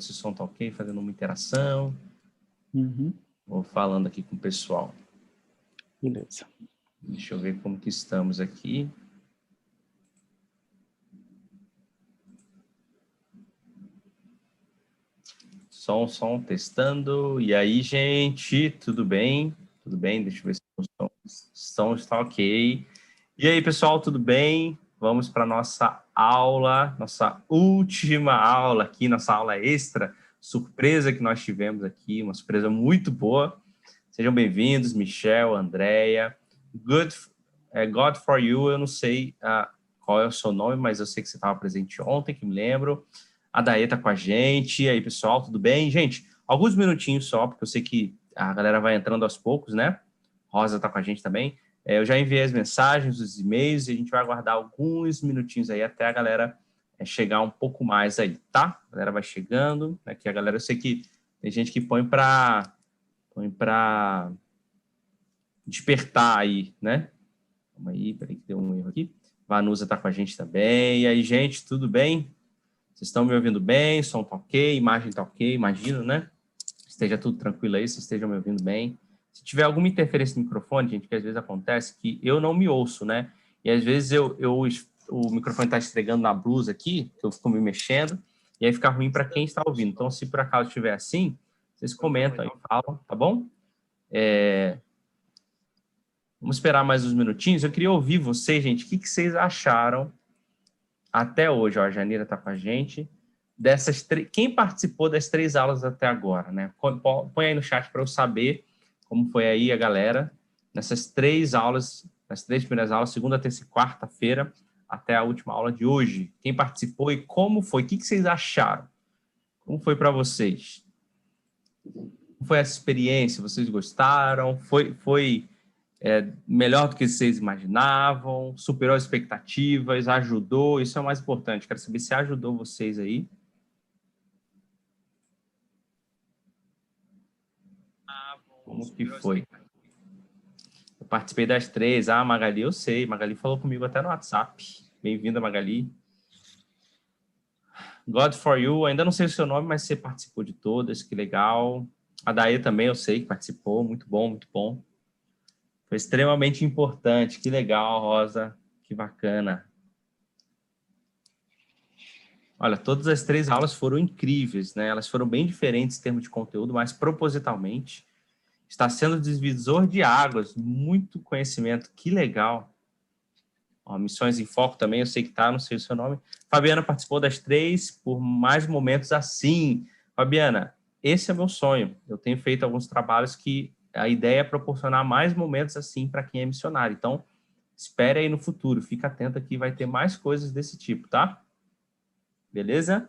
Se o som tá ok, fazendo uma interação. Uhum. Vou falando aqui com o pessoal. Beleza. Deixa eu ver como que estamos aqui. Som, testando. E aí, gente, tudo bem? Tudo bem? Deixa eu ver se o som está ok. E aí, pessoal, tudo bem? Vamos para a nossa aula, nossa última aula aqui, nossa aula extra, surpresa que nós tivemos aqui, uma surpresa muito boa. Sejam bem-vindos, Michel, Andréia. God for You, eu não sei qual é o seu nome, mas eu sei que você estava presente ontem, que me lembro. A Daê está com a gente. E aí, pessoal, tudo bem? Gente, alguns minutinhos só, porque eu sei que a galera vai entrando aos poucos, né? Rosa está com a gente também. Eu já enviei as mensagens, os e-mails, e a gente vai aguardar alguns minutinhos aí até a galera chegar um pouco mais aí, tá? A galera vai chegando. Aqui a galera, eu sei que tem gente que põe para despertar aí, né? Calma aí, peraí que deu um erro aqui. Vanusa está com a gente também. E aí, gente, tudo bem? Vocês estão me ouvindo bem? Som tá ok? Imagem tá ok? Imagino, né? Esteja tudo tranquilo aí, vocês estejam me ouvindo bem. Se tiver alguma interferência no microfone, gente, que às vezes acontece que eu não me ouço, né? E às vezes o microfone está esfregando na blusa aqui, que eu fico me mexendo, e aí fica ruim para quem está ouvindo. Então, se por acaso estiver assim, vocês comentam e falam, tá bom? Vamos esperar mais uns minutinhos. Eu queria ouvir vocês, gente, o que vocês acharam até hoje? Ó, a Janira está com a gente. Quem participou das 3 aulas até agora, né? Põe aí no chat para eu saber como foi aí a galera nessas 3 aulas, nas 3 primeiras aulas, segunda, terça e quarta-feira, até a última aula de hoje. Quem participou e como foi? O que vocês acharam? Como foi para vocês? Como foi essa experiência? Vocês gostaram? Foi melhor do que vocês imaginavam? Superou as expectativas? Ajudou? Isso é o mais importante. Quero saber se ajudou vocês aí. Como que foi? Eu participei das 3. Magali, eu sei. Magali falou comigo até no WhatsApp. Bem-vinda, Magali. God for You, ainda não sei o seu nome, mas você participou de todas, que legal. A Daê também, eu sei que participou. Muito bom, muito bom. Foi extremamente importante. Que legal, Rosa. Que bacana. Olha, todas as 3 aulas foram incríveis, né? Elas foram bem diferentes em termos de conteúdo, mas propositalmente. Está sendo divisor de águas, muito conhecimento, que legal. Ó, Missões em Foco também, eu sei que tá, não sei o seu nome. Fabiana participou das 3 por mais momentos assim. Fabiana, esse é meu sonho. Eu tenho feito alguns trabalhos que a ideia é proporcionar mais momentos assim para quem é missionário. Então, espere aí no futuro, fica atento que vai ter mais coisas desse tipo, tá? Beleza?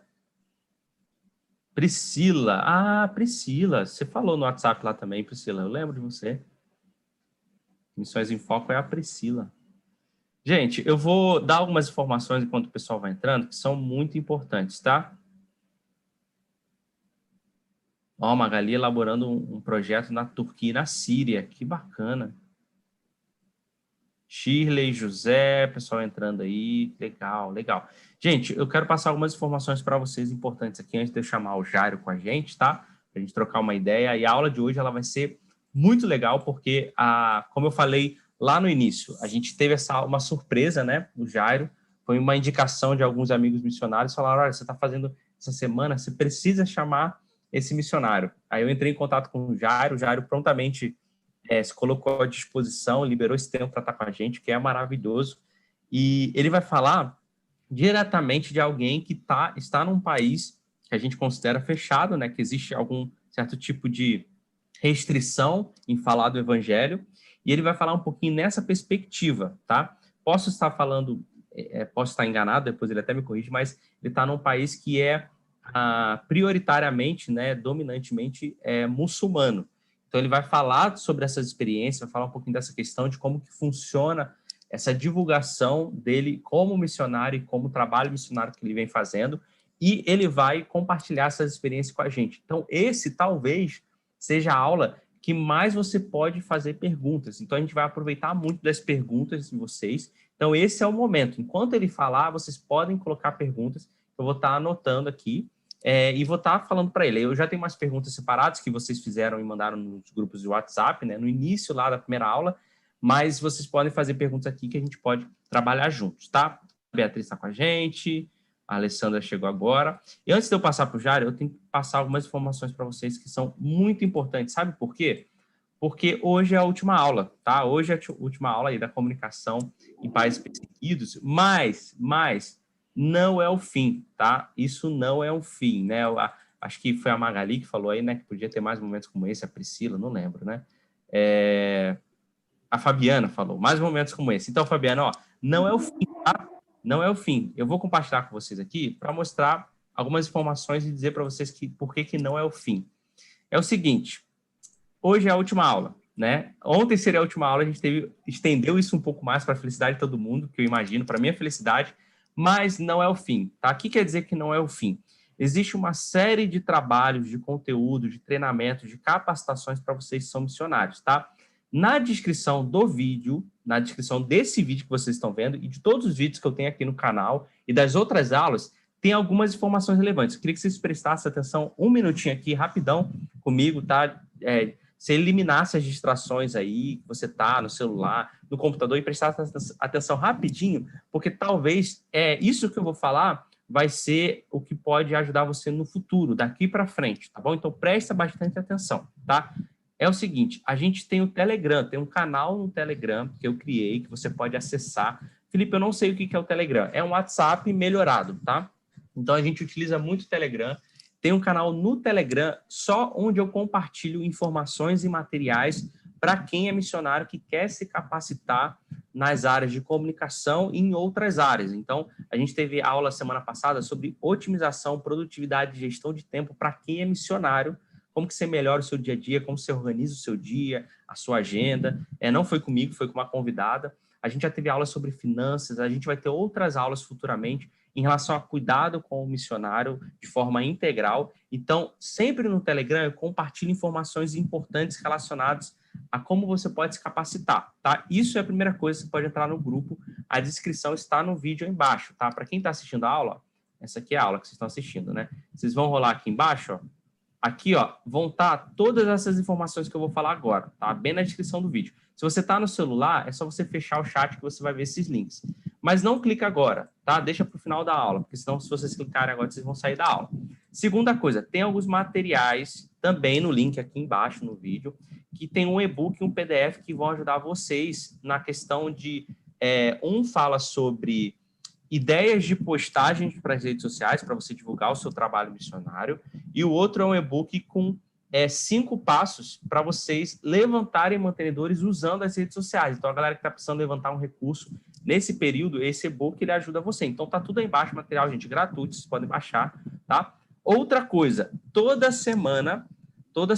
Priscila. Priscila, você falou no WhatsApp lá também, Priscila, eu lembro de você. Missões em Foco é a Priscila. Gente, eu vou dar algumas informações enquanto o pessoal vai entrando, que são muito importantes, tá? Ó, Magali elaborando um projeto na Turquia e na Síria, que bacana. Shirley, José, pessoal entrando aí, legal, legal. Gente, eu quero passar algumas informações para vocês importantes aqui, antes de eu chamar o Jairo com a gente, tá? Para a gente trocar uma ideia. E a aula de hoje ela vai ser muito legal, porque, como eu falei lá no início, a gente teve uma surpresa, né, do Jairo, foi uma indicação de alguns amigos missionários, falaram, olha, você está fazendo essa semana, você precisa chamar esse missionário. Aí eu entrei em contato com o Jairo prontamente se colocou à disposição, liberou esse tempo para estar com a gente, que é maravilhoso. E ele vai falar diretamente de alguém que está num país que a gente considera fechado, né? Que existe algum certo tipo de restrição em falar do evangelho. E ele vai falar um pouquinho nessa perspectiva, tá? Posso estar falando, posso estar enganado, depois ele até me corrige, mas ele está num país que é prioritariamente, né, dominantemente muçulmano. Então, ele vai falar sobre essas experiências, vai falar um pouquinho dessa questão de como que funciona essa divulgação dele como missionário e como trabalho missionário que ele vem fazendo, e ele vai compartilhar essas experiências com a gente. Então, esse talvez seja a aula que mais você pode fazer perguntas. Então, a gente vai aproveitar muito das perguntas de vocês. Então, esse é o momento. Enquanto ele falar, vocês podem colocar perguntas. Eu vou estar anotando aqui. e vou estar falando para ele. Eu já tenho umas perguntas separadas que vocês fizeram e mandaram nos grupos de WhatsApp, né, no início lá da primeira aula, mas vocês podem fazer perguntas aqui que a gente pode trabalhar juntos, tá? A Beatriz está com a gente, a Alessandra chegou agora. E antes de eu passar para o Jário, eu tenho que passar algumas informações para vocês que são muito importantes. Sabe por quê? Porque hoje é a última aula, tá? Hoje é a última aula aí da comunicação em países perseguidos, mas não é o fim, tá? Isso não é o fim, né? Acho que foi a Magali que falou aí, né? Que podia ter mais momentos como esse, a Priscila, não lembro, né? A Fabiana falou, mais momentos como esse. Então, Fabiana, ó, não é o fim, tá? Não é o fim. Eu vou compartilhar com vocês aqui para mostrar algumas informações e dizer para vocês por que não é o fim. É o seguinte, hoje é a última aula, né? Ontem seria a última aula, a gente estendeu isso um pouco mais para a felicidade de todo mundo, que eu imagino, para a minha felicidade, mas não é o fim, tá? O que quer dizer que não é o fim? Existe uma série de trabalhos, de conteúdo, de treinamento, de capacitações para vocês que são missionários, tá? Na descrição do vídeo, na descrição desse vídeo que vocês estão vendo e de todos os vídeos que eu tenho aqui no canal e das outras aulas, tem algumas informações relevantes. Eu queria que vocês prestassem atenção um minutinho aqui, rapidão, comigo, tá? Você eliminasse as distrações aí, que você tá no celular, no computador, e prestasse atenção rapidinho, porque talvez isso que eu vou falar vai ser o que pode ajudar você no futuro, daqui para frente, tá bom? Então, presta bastante atenção, tá? É o seguinte, a gente tem o Telegram, tem um canal no Telegram que eu criei, que você pode acessar. Felipe, eu não sei o que é o Telegram. É um WhatsApp melhorado, tá? Então, a gente utiliza muito o Telegram. Tem um canal no Telegram só onde eu compartilho informações e materiais para quem é missionário que quer se capacitar nas áreas de comunicação e em outras áreas. Então, a gente teve aula semana passada sobre otimização, produtividade e gestão de tempo para quem é missionário, como que você melhora o seu dia a dia, como você organiza o seu dia, a sua agenda. Não foi comigo, foi com uma convidada. A gente já teve aula sobre finanças, a gente vai ter outras aulas futuramente em relação a cuidado com o missionário de forma integral. Então, sempre no Telegram eu compartilho informações importantes relacionadas a como você pode se capacitar, tá? Isso é a primeira coisa, você pode entrar no grupo, a descrição está no vídeo aí embaixo, tá? Para quem está assistindo a aula, essa aqui é a aula que vocês estão assistindo, né? Vocês vão rolar aqui embaixo, ó. Aqui, ó, vão estar todas essas informações que eu vou falar agora, tá? Bem na descrição do vídeo. Se você está no celular, é só você fechar o chat que você vai ver esses links. Mas não clica agora, tá? Deixa para o final da aula, porque senão, se vocês clicarem agora, vocês vão sair da aula. Segunda coisa, tem alguns materiais também no link aqui embaixo no vídeo, que tem um e-book e um PDF que vão ajudar vocês na questão de... um fala sobre ideias de postagens para as redes sociais, para você divulgar o seu trabalho missionário, e o outro é um e-book com 5 passos para vocês levantarem mantenedores usando as redes sociais. Então, a galera que está precisando levantar um recurso nesse período, esse e-book ele ajuda você. Então, tá tudo aí embaixo, material, gente, gratuito, vocês podem baixar, tá? Outra coisa, toda semana, toda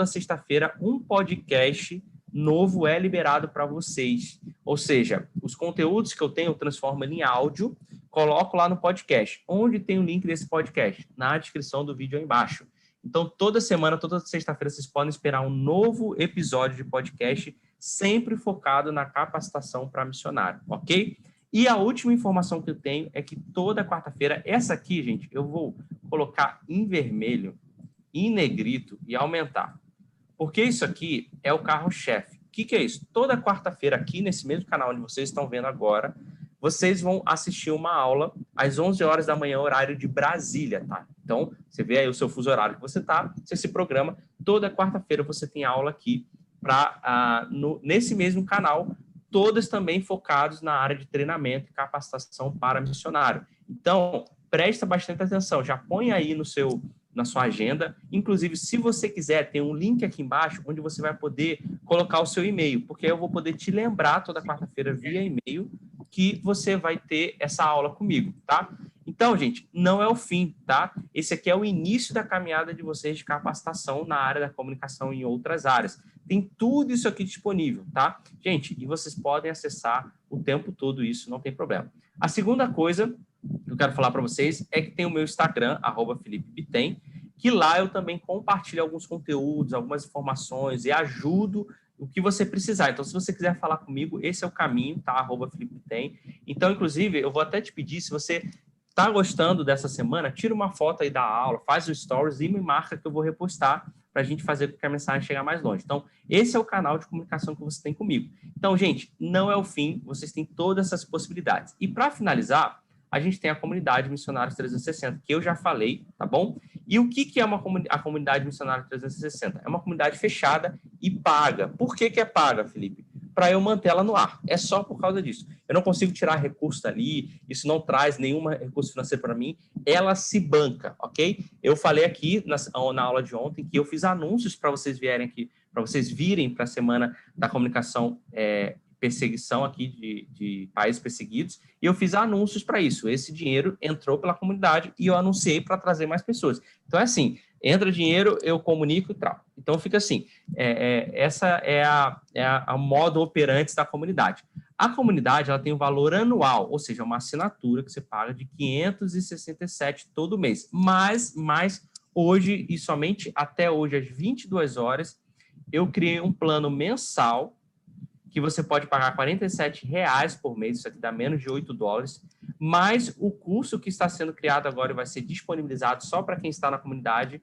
sexta-feira, um podcast novo é liberado para vocês. Ou seja, os conteúdos que eu tenho, eu transformo em áudio, coloco lá no podcast. Onde tem o link desse podcast? Na descrição do vídeo aí embaixo. Então, toda semana, toda sexta-feira, vocês podem esperar um novo episódio de podcast, sempre focado na capacitação para missionário, ok? E a última informação que eu tenho é que toda quarta-feira, essa aqui, gente, eu vou colocar em vermelho, em negrito e aumentar. Porque isso aqui é o carro-chefe. O que é isso? Toda quarta-feira, aqui nesse mesmo canal onde vocês estão vendo agora, vocês vão assistir uma aula às 11 horas da manhã, horário de Brasília, tá? Então, você vê aí o seu fuso horário que você tá, você se programa. Toda quarta-feira você tem aula aqui nesse mesmo canal, todas também focados na área de treinamento e capacitação para missionário. Então, presta bastante atenção, já põe aí na sua agenda. Inclusive, se você quiser, tem um link aqui embaixo onde você vai poder colocar o seu e-mail, porque eu vou poder te lembrar toda quarta-feira via e-mail que você vai ter essa aula comigo, tá? Então, gente, não é o fim, tá? Esse aqui é o início da caminhada de vocês de capacitação na área da comunicação e em outras áreas. Tem tudo isso aqui disponível, tá? Gente, e vocês podem acessar o tempo todo isso, não tem problema. A segunda coisa que eu quero falar para vocês é que tem o meu Instagram, @FelipeBitem, que lá eu também compartilho alguns conteúdos, algumas informações e ajudo o que você precisar. Então, se você quiser falar comigo, esse é o caminho, tá? @FelipeBitem. Então, inclusive, eu vou até te pedir, se você Tá gostando dessa semana? Tira uma foto aí da aula, faz o stories e me marca que eu vou repostar para a gente fazer com que a mensagem chegue mais longe. Então, esse é o canal de comunicação que você tem comigo. Então, gente, não é o fim, vocês têm todas essas possibilidades. E para finalizar, a gente tem a comunidade Missionários 360, que eu já falei, tá bom? E o que é a comunidade Missionários 360? É uma comunidade fechada e paga. Por que é paga, Felipe? Para eu manter ela no ar. É só por causa disso. Eu não consigo tirar recurso dali, isso não traz nenhum recurso financeiro para mim, ela se banca, ok? Eu falei aqui na aula de ontem que eu fiz anúncios para vocês virem aqui, para vocês virem para a semana da comunicação perseguição aqui de países perseguidos, e eu fiz anúncios para isso. Esse dinheiro entrou pela comunidade e eu anunciei para trazer mais pessoas. Então, é assim, entra dinheiro, eu comunico e tal. Então, fica assim, essa é a modo operante da comunidade. A comunidade, ela tem um valor anual, ou seja, uma assinatura que você paga de 567 todo mês. Mas hoje, e somente até hoje, às 22 horas, eu criei um plano mensal que você pode pagar R$47 por mês, isso aqui dá menos de $8, mas o curso que está sendo criado agora vai ser disponibilizado só para quem está na comunidade,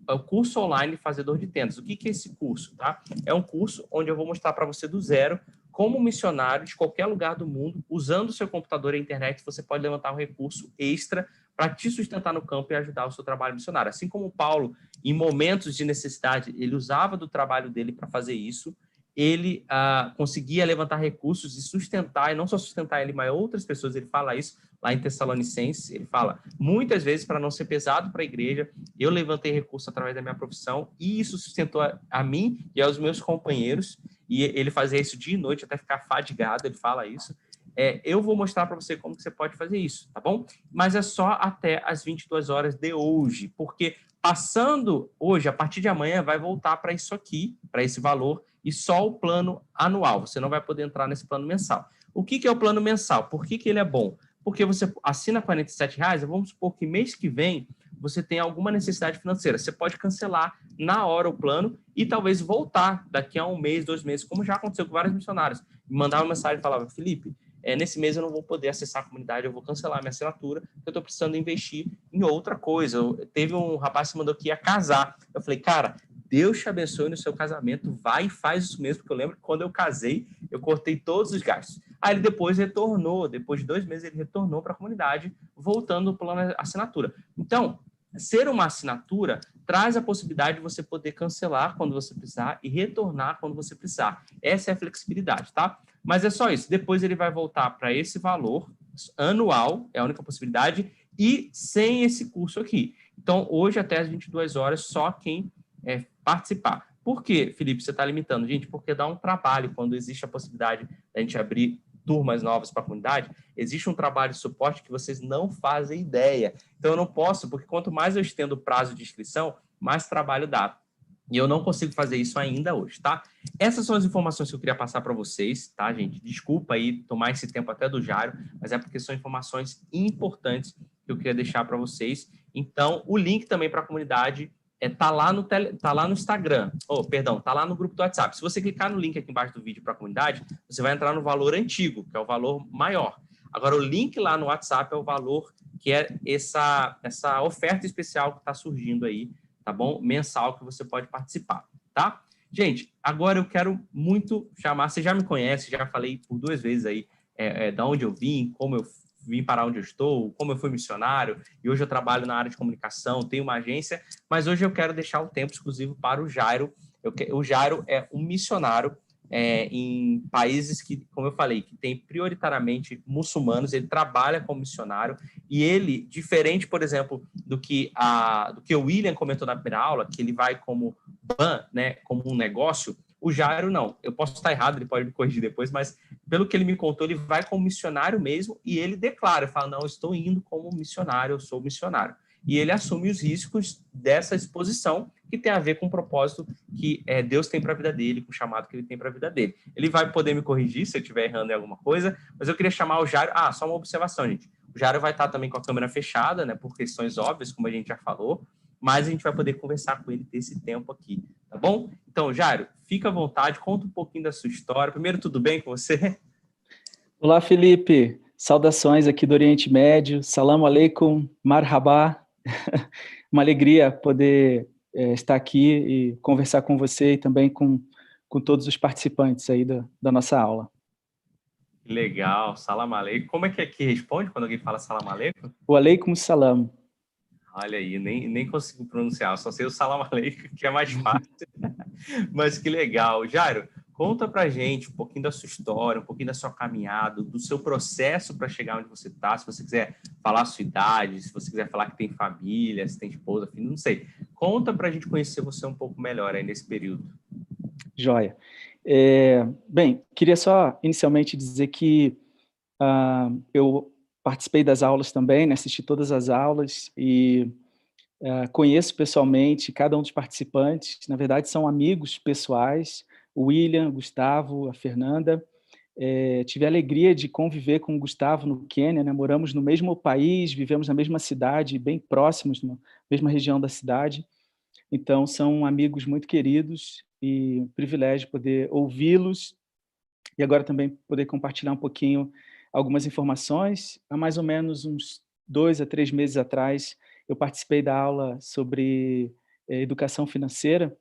é o curso online Fazedor de Tendas. O que é esse curso? Tá? É um curso onde eu vou mostrar para você do zero como missionário de qualquer lugar do mundo, usando o seu computador e a internet, você pode levantar um recurso extra para te sustentar no campo e ajudar o seu trabalho missionário. Assim como o Paulo, em momentos de necessidade, ele usava do trabalho dele para fazer isso, ele conseguia levantar recursos e sustentar, e não só sustentar ele, mas outras pessoas. Ele fala isso lá em Tessalonicenses, ele fala, muitas vezes, para não ser pesado para a igreja, eu levantei recursos através da minha profissão, e isso sustentou a mim e aos meus companheiros, e ele fazia isso dia e noite, até ficar fadigado, ele fala isso. Eu vou mostrar para você como que você pode fazer isso, tá bom? Mas é só até as 22 horas de hoje, porque passando hoje, a partir de amanhã, vai voltar para isso aqui, para esse valor, e só o plano anual. Você não vai poder entrar nesse plano mensal. O que é o plano mensal? Por que ele é bom? Porque você assina R$47, vamos supor que mês que vem você tem alguma necessidade financeira. Você pode cancelar na hora o plano e talvez voltar daqui a um mês, 2 meses, como já aconteceu com vários missionários. Me mandava uma mensagem e falava, Felipe, nesse mês eu não vou poder acessar a comunidade, eu vou cancelar minha assinatura, porque eu estou precisando investir em outra coisa. Teve um rapaz que mandou que ia casar. Eu falei, cara, Deus te abençoe no seu casamento, vai e faz isso mesmo, porque eu lembro que quando eu casei, eu cortei todos os gastos. Aí ele depois retornou, depois de 2 meses ele retornou para a comunidade, voltando para o plano assinatura. Então, ser uma assinatura traz a possibilidade de você poder cancelar quando você precisar e retornar quando você precisar. Essa é a flexibilidade, tá? Mas é só isso. Depois ele vai voltar para esse valor anual, é a única possibilidade, e sem esse curso aqui. Então, hoje, até as 22 horas, só quem participar. Por que, Felipe, você está limitando? Gente, porque dá um trabalho quando existe a possibilidade de a gente abrir turmas novas para a comunidade, existe um trabalho de suporte que vocês não fazem ideia. Então, eu não posso, porque quanto mais eu estendo o prazo de inscrição, mais trabalho dá. E eu não consigo fazer isso ainda hoje, tá? Essas são as informações que eu queria passar para vocês, tá, gente? Desculpa aí tomar esse tempo até do Jairo, mas é porque são informações importantes que eu queria deixar para vocês. Então, o link também para a comunidade tá lá no Instagram, tá lá no grupo do WhatsApp. Se você clicar no link aqui embaixo do vídeo para a comunidade, você vai entrar no valor antigo, que é o valor maior. Agora, o link lá no WhatsApp é o valor que é essa oferta especial que está surgindo aí, tá bom? Mensal que você pode participar, tá? Gente, agora eu quero muito chamar, você já me conhece, já falei por 2 vezes aí da onde eu vim, como eu vim parar onde eu estou, como eu fui missionário, e hoje eu trabalho na área de comunicação, tenho uma agência, mas hoje eu quero deixar o tempo exclusivo para o Jairo. O Jairo é um missionário em países que, como eu falei, que tem prioritariamente muçulmanos, ele trabalha como missionário, e ele, diferente, por exemplo, do que o William comentou na primeira aula, que ele vai como ban, né, como um negócio, o Jairo não. Eu posso estar errado, ele pode me corrigir depois, mas pelo que ele me contou, ele vai como missionário mesmo e ele declara, fala, não, eu estou indo como missionário, eu sou missionário. E ele assume os riscos dessa exposição que tem a ver com o propósito que Deus tem para a vida dele, com o chamado que ele tem para a vida dele. Ele vai poder me corrigir se eu estiver errando em alguma coisa, mas eu queria chamar o Jairo... só uma observação, gente. O Jairo vai estar também com a câmera fechada, né, por questões óbvias, como a gente já falou, mas a gente vai poder conversar com ele desse tempo aqui, tá bom? Então, Jairo, fica à vontade, conta um pouquinho da sua história. Primeiro, tudo bem com você? Olá, Felipe. Saudações aqui do Oriente Médio. Salam aleikum, marhaba. Uma alegria poder estar aqui e conversar com você e também com todos os participantes aí da nossa aula. Legal, salam aleikum. Como é que responde quando alguém fala salam aleikum? O aleikum salam. Olha aí, nem consigo pronunciar, só sei o salam aleikum, que é mais fácil. Mas que legal. Jairo, conta pra gente um pouquinho da sua história, um pouquinho da sua caminhada, do seu processo para chegar onde você está. Se você quiser falar a sua idade, se você quiser falar que tem família, se tem esposa, filho, não sei. Conta pra gente conhecer você um pouco melhor aí nesse período. Joia. Bem, queria só inicialmente dizer que eu participei das aulas também, né, assisti todas as aulas e conheço pessoalmente cada um dos participantes. Na verdade, são amigos pessoais, o William, o Gustavo, a Fernanda. Tive a alegria de conviver com o Gustavo no Quênia, né? Moramos no mesmo país, vivemos na mesma cidade, bem próximos, na mesma região da cidade. Então, são amigos muito queridos e um privilégio poder ouvi-los e agora também poder compartilhar um pouquinho algumas informações. Há mais ou menos uns 2 a 3 meses atrás, eu participei da aula sobre educação financeira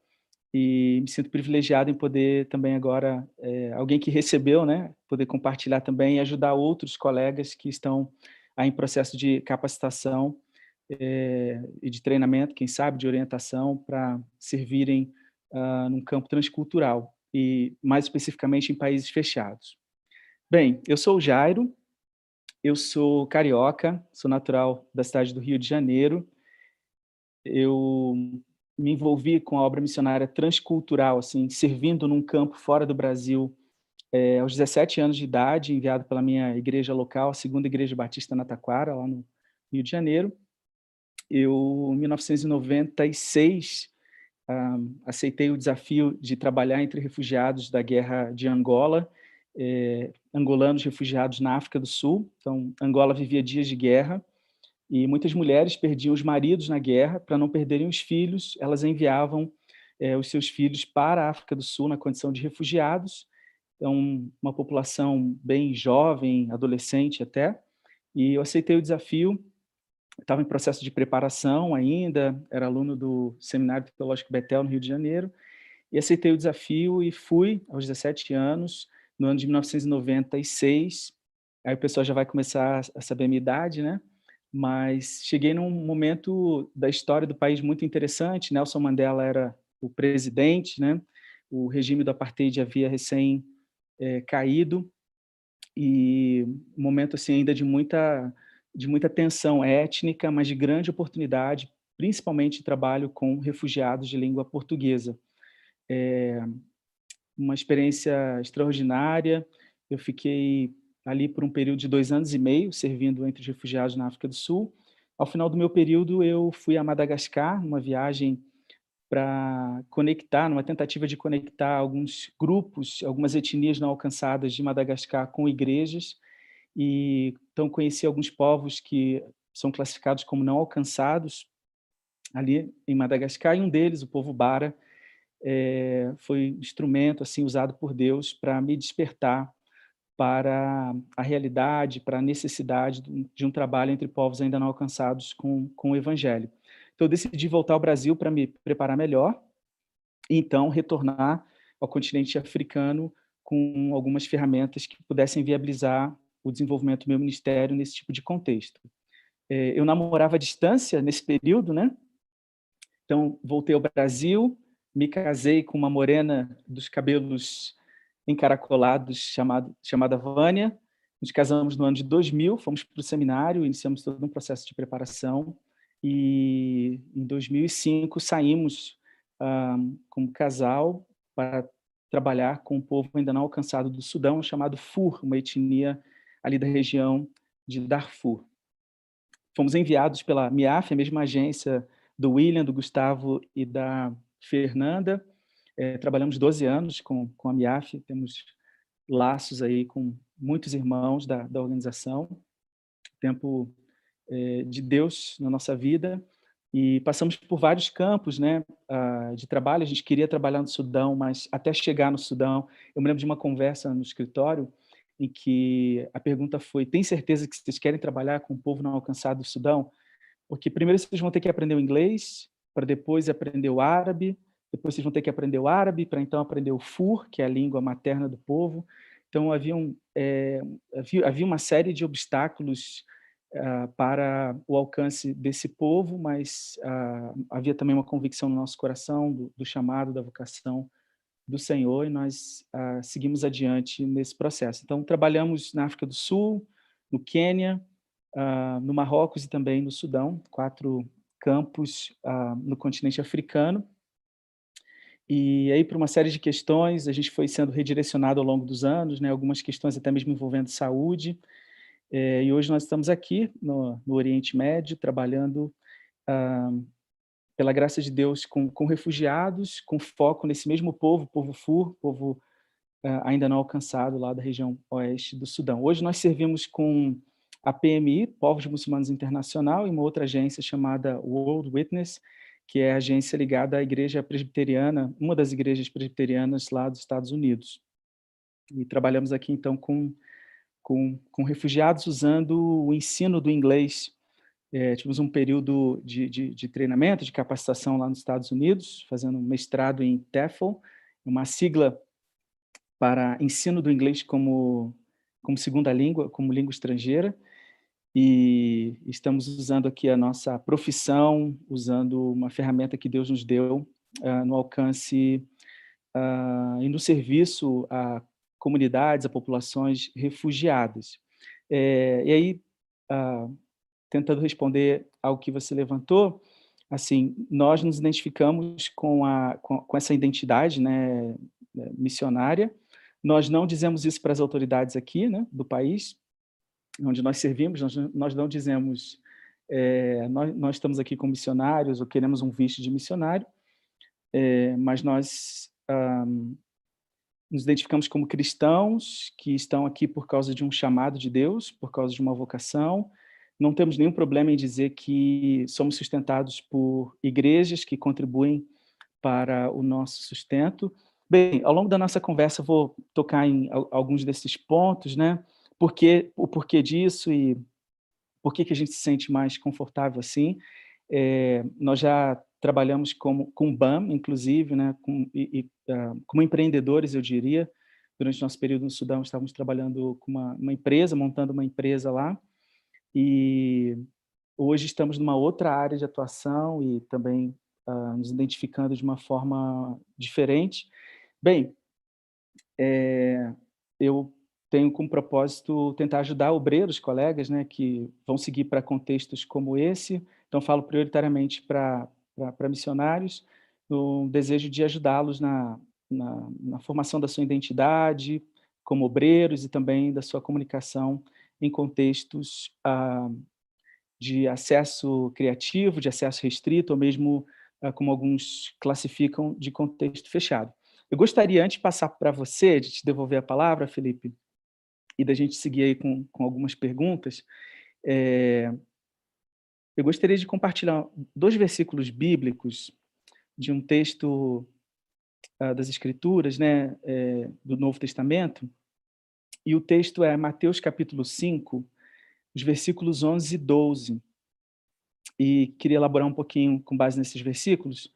e me sinto privilegiado em poder também agora, alguém que recebeu, né, poder compartilhar também e ajudar outros colegas que estão aí em processo de capacitação e de treinamento, quem sabe, de orientação, para servirem num campo transcultural e, mais especificamente, em países fechados. Bem, eu sou o Jairo, eu sou carioca, sou natural da cidade do Rio de Janeiro. Eu me envolvi com a obra missionária transcultural, assim, servindo num campo fora do Brasil, aos 17 anos de idade, enviado pela minha igreja local, a Segunda Igreja Batista na Taquara, lá no Rio de Janeiro. Eu, em 1996, aceitei o desafio de trabalhar entre refugiados da guerra de Angola, angolanos refugiados na África do Sul. Então, Angola vivia dias de guerra e muitas mulheres perdiam os maridos na guerra. Para não perderem os filhos, elas enviavam os seus filhos para a África do Sul na condição de refugiados. Então, uma população bem jovem, adolescente até, e eu aceitei o desafio. Estava em processo de preparação ainda, era aluno do Seminário Teológico Betel, no Rio de Janeiro, e aceitei o desafio e fui aos 17 anos, no ano de 1996. Aí o pessoal já vai começar a saber a minha idade, né? Mas cheguei num momento da história do país muito interessante. Nelson Mandela era o presidente, né? O regime do apartheid havia recém caído, e um momento assim ainda de muita tensão étnica, mas de grande oportunidade, principalmente trabalho com refugiados de língua portuguesa. Uma experiência extraordinária. Eu fiquei ali por um período de 2 anos e meio, servindo entre os refugiados na África do Sul. Ao final do meu período, eu fui a Madagascar, numa viagem para conectar, numa tentativa de conectar alguns grupos, algumas etnias não alcançadas de Madagascar com igrejas. E então conheci alguns povos que são classificados como não alcançados ali em Madagascar, e um deles, o povo Bara, foi um instrumento assim usado por Deus para me despertar para a realidade, para a necessidade de um trabalho entre povos ainda não alcançados com o Evangelho. Então, eu decidi voltar ao Brasil para me preparar melhor e, então, retornar ao continente africano com algumas ferramentas que pudessem viabilizar o desenvolvimento do meu ministério nesse tipo de contexto. Eu namorava à distância nesse período, né? Então, voltei ao Brasil, me casei com uma morena dos cabelos encaracolados, chamada Vânia. Nos casamos no ano de 2000, fomos para o seminário, iniciamos todo um processo de preparação, e em 2005 saímos como casal para trabalhar com um povo ainda não alcançado do Sudão, chamado Fur, uma etnia ali da região de Darfur. Fomos enviados pela MIAF, a mesma agência do William, do Gustavo e da Fernanda. Trabalhamos 12 anos com a MIAF, temos laços aí com muitos irmãos da organização, tempo de Deus na nossa vida, e passamos por vários campos, né, de trabalho. A gente queria trabalhar no Sudão, mas até chegar no Sudão, eu me lembro de uma conversa no escritório em que a pergunta foi: tem certeza que vocês querem trabalhar com o povo não alcançado do Sudão? Porque primeiro vocês vão ter que aprender o inglês, para depois aprender o árabe, depois vocês vão ter que aprender o árabe, para então aprender o Fur, que é a língua materna do povo. Então, havia uma série de obstáculos para o alcance desse povo, mas havia também uma convicção no nosso coração do chamado, da vocação do Senhor, e nós seguimos adiante nesse processo. Então, trabalhamos na África do Sul, no Quênia, no Marrocos e também no Sudão, 4 campos no continente africano. E aí, por uma série de questões, a gente foi sendo redirecionado ao longo dos anos, né, algumas questões até mesmo envolvendo saúde, e hoje nós estamos aqui no Oriente Médio, trabalhando, pela graça de Deus, com refugiados, com foco nesse mesmo povo Fur, povo ainda não alcançado lá da região oeste do Sudão. Hoje nós servimos com a PMI, Povos Muçulmanos Internacional, e uma outra agência chamada World Witness, que é a agência ligada à igreja presbiteriana, uma das igrejas presbiterianas lá dos Estados Unidos. E trabalhamos aqui, então, com refugiados usando o ensino do inglês. Tivemos um período de treinamento, de capacitação lá nos Estados Unidos, fazendo um mestrado em TEFL, uma sigla para ensino do inglês como segunda língua, como língua estrangeira, e estamos usando aqui a nossa profissão, usando uma ferramenta que Deus nos deu no alcance e no serviço a comunidades, a populações refugiadas. E aí, tentando responder ao que você levantou, assim, nós nos identificamos com essa identidade, né, missionária. Nós não dizemos isso para as autoridades aqui, né, do país, onde nós servimos, nós não dizemos, nós estamos aqui como missionários ou queremos um visto de missionário, mas nós nos identificamos como cristãos que estão aqui por causa de um chamado de Deus, por causa de uma vocação. Não temos nenhum problema em dizer que somos sustentados por igrejas que contribuem para o nosso sustento. Bem, ao longo da nossa conversa, eu vou tocar em alguns desses pontos, né? O porquê disso e por que a gente se sente mais confortável assim. Nós já trabalhamos com BAM, inclusive, né? Como empreendedores, eu diria. Durante o nosso período no Sudão, estávamos trabalhando com uma empresa, montando uma empresa lá, e hoje estamos numa outra área de atuação e também nos identificando de uma forma diferente. Bem, eu tenho como propósito tentar ajudar obreiros, colegas, né, que vão seguir para contextos como esse. Então, falo prioritariamente para missionários, no desejo de ajudá-los na formação da sua identidade como obreiros e também da sua comunicação em contextos de acesso criativo, de acesso restrito, ou mesmo, como alguns classificam, de contexto fechado. Eu gostaria, antes de passar para você, de te devolver a palavra, Felipe, e da gente seguir aí com algumas perguntas, eu gostaria de compartilhar 2 versículos bíblicos de um texto das Escrituras, né, do Novo Testamento, e o texto é Mateus capítulo 5, os versículos 11 e 12. E queria elaborar um pouquinho com base nesses versículos.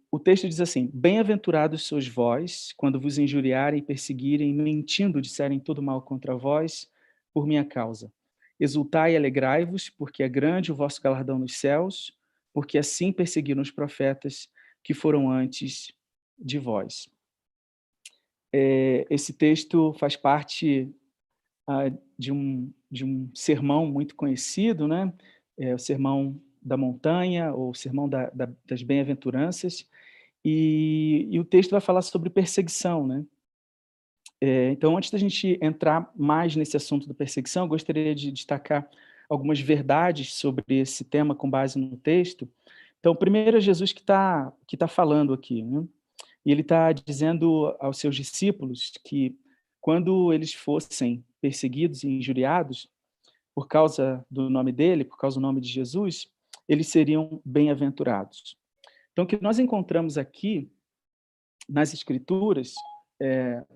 O texto diz assim: bem-aventurados sois vós, quando vos injuriarem, perseguirem, mentindo, disserem todo mal contra vós, por minha causa. Exultai e alegrai-vos, porque é grande o vosso galardão nos céus, porque assim perseguiram os profetas que foram antes de vós. Esse texto faz parte de um sermão muito conhecido, né? O Sermão da Montanha, ou o Sermão das Bem-aventuranças, e o texto vai falar sobre perseguição, né? Então, antes da gente entrar mais nesse assunto da perseguição, eu gostaria de destacar algumas verdades sobre esse tema com base no texto. Então, primeiro é Jesus que tá falando aqui, né? E ele está dizendo aos seus discípulos que quando eles fossem perseguidos e injuriados por causa do nome dele, por causa do nome de Jesus, eles seriam bem-aventurados. Então, o que nós encontramos aqui nas Escrituras